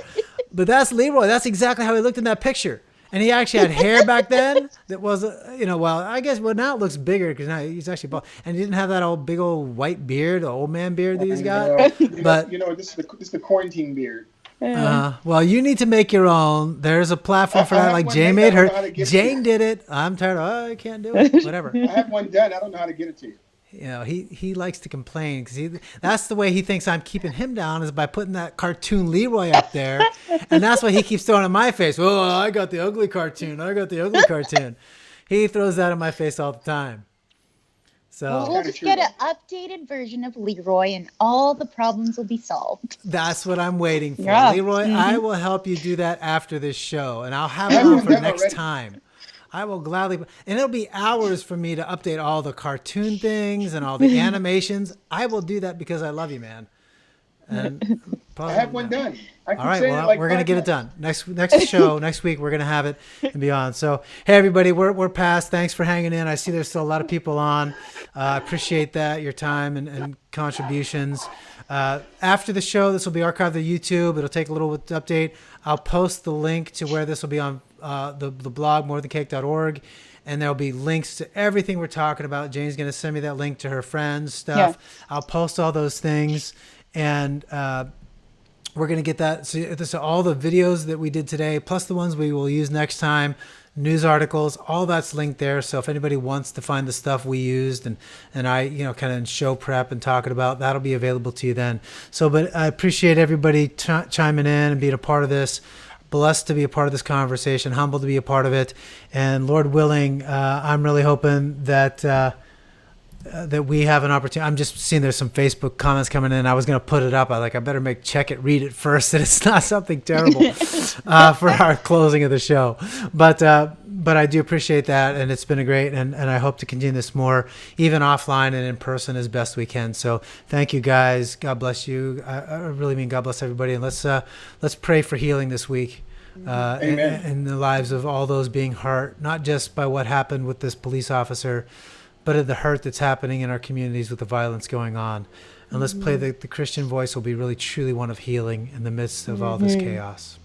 But that's Leroy. That's exactly how he looked in that picture. And he actually had hair back then that was, I guess, now it looks bigger because now he's actually bald. And he didn't have that old big old white beard, the old man beard that he's got. But this is the quarantine beard. Well, you need to make your own. There's a platform for that. Like Jane made her. Jane did it. I'm tired. I can't do it. Whatever. I have one done. I don't know how to get it to you. He likes to complain because that's the way he thinks I'm keeping him down is by putting that cartoon Leroy up there, and that's why he keeps throwing in my face. Oh, I got the ugly cartoon. He throws that in my face all the time. So we'll just get an updated version of Leroy, and all the problems will be solved. That's what I'm waiting for, Leroy. I will help you do that after this show, and I'll have it on for next time. I will gladly, and it'll be hours for me to update all the cartoon things and all the animations. I will do that because I love you, man. And I have one done. I All right, say well, it like we're gonna 5 get it times. done next show next week. We're gonna have it and beyond. So, hey, everybody, we're past. Thanks for hanging in. I see there's still a lot of people on. I appreciate that, your time and contributions. After the show, this will be archived on YouTube. It'll take a little bit to update. I'll post the link to where this will be on the blog morethancake.org. And there'll be links to everything we're talking about. Jane's going to send me that link to her friends' stuff. Yeah. I'll post all those things. And we're going to get that. So all the videos that we did today, plus the ones we will use next time, news articles, all that's linked there. So if anybody wants to find the stuff we used and I, kind of show prep and talking about, that'll be available to you then. So, but I appreciate everybody chiming in and being a part of this. Blessed to be a part of this conversation, humbled to be a part of it. And Lord willing, I'm really hoping that that we have an opportunity. I'm just seeing there's some Facebook comments coming in. I was going to put it up. I better check it, read it first, that it's not something terrible for our closing of the show. But I do appreciate that, and it's been great, and I hope to continue this more, even offline and in person as best we can. So thank you, guys. God bless you. I really mean God bless everybody, and let's pray for healing this week. In the lives of all those being hurt, not just by what happened with this police officer, but of the hurt that's happening in our communities with the violence going on. And let's pray that the Christian voice will be really truly one of healing in the midst of all this chaos.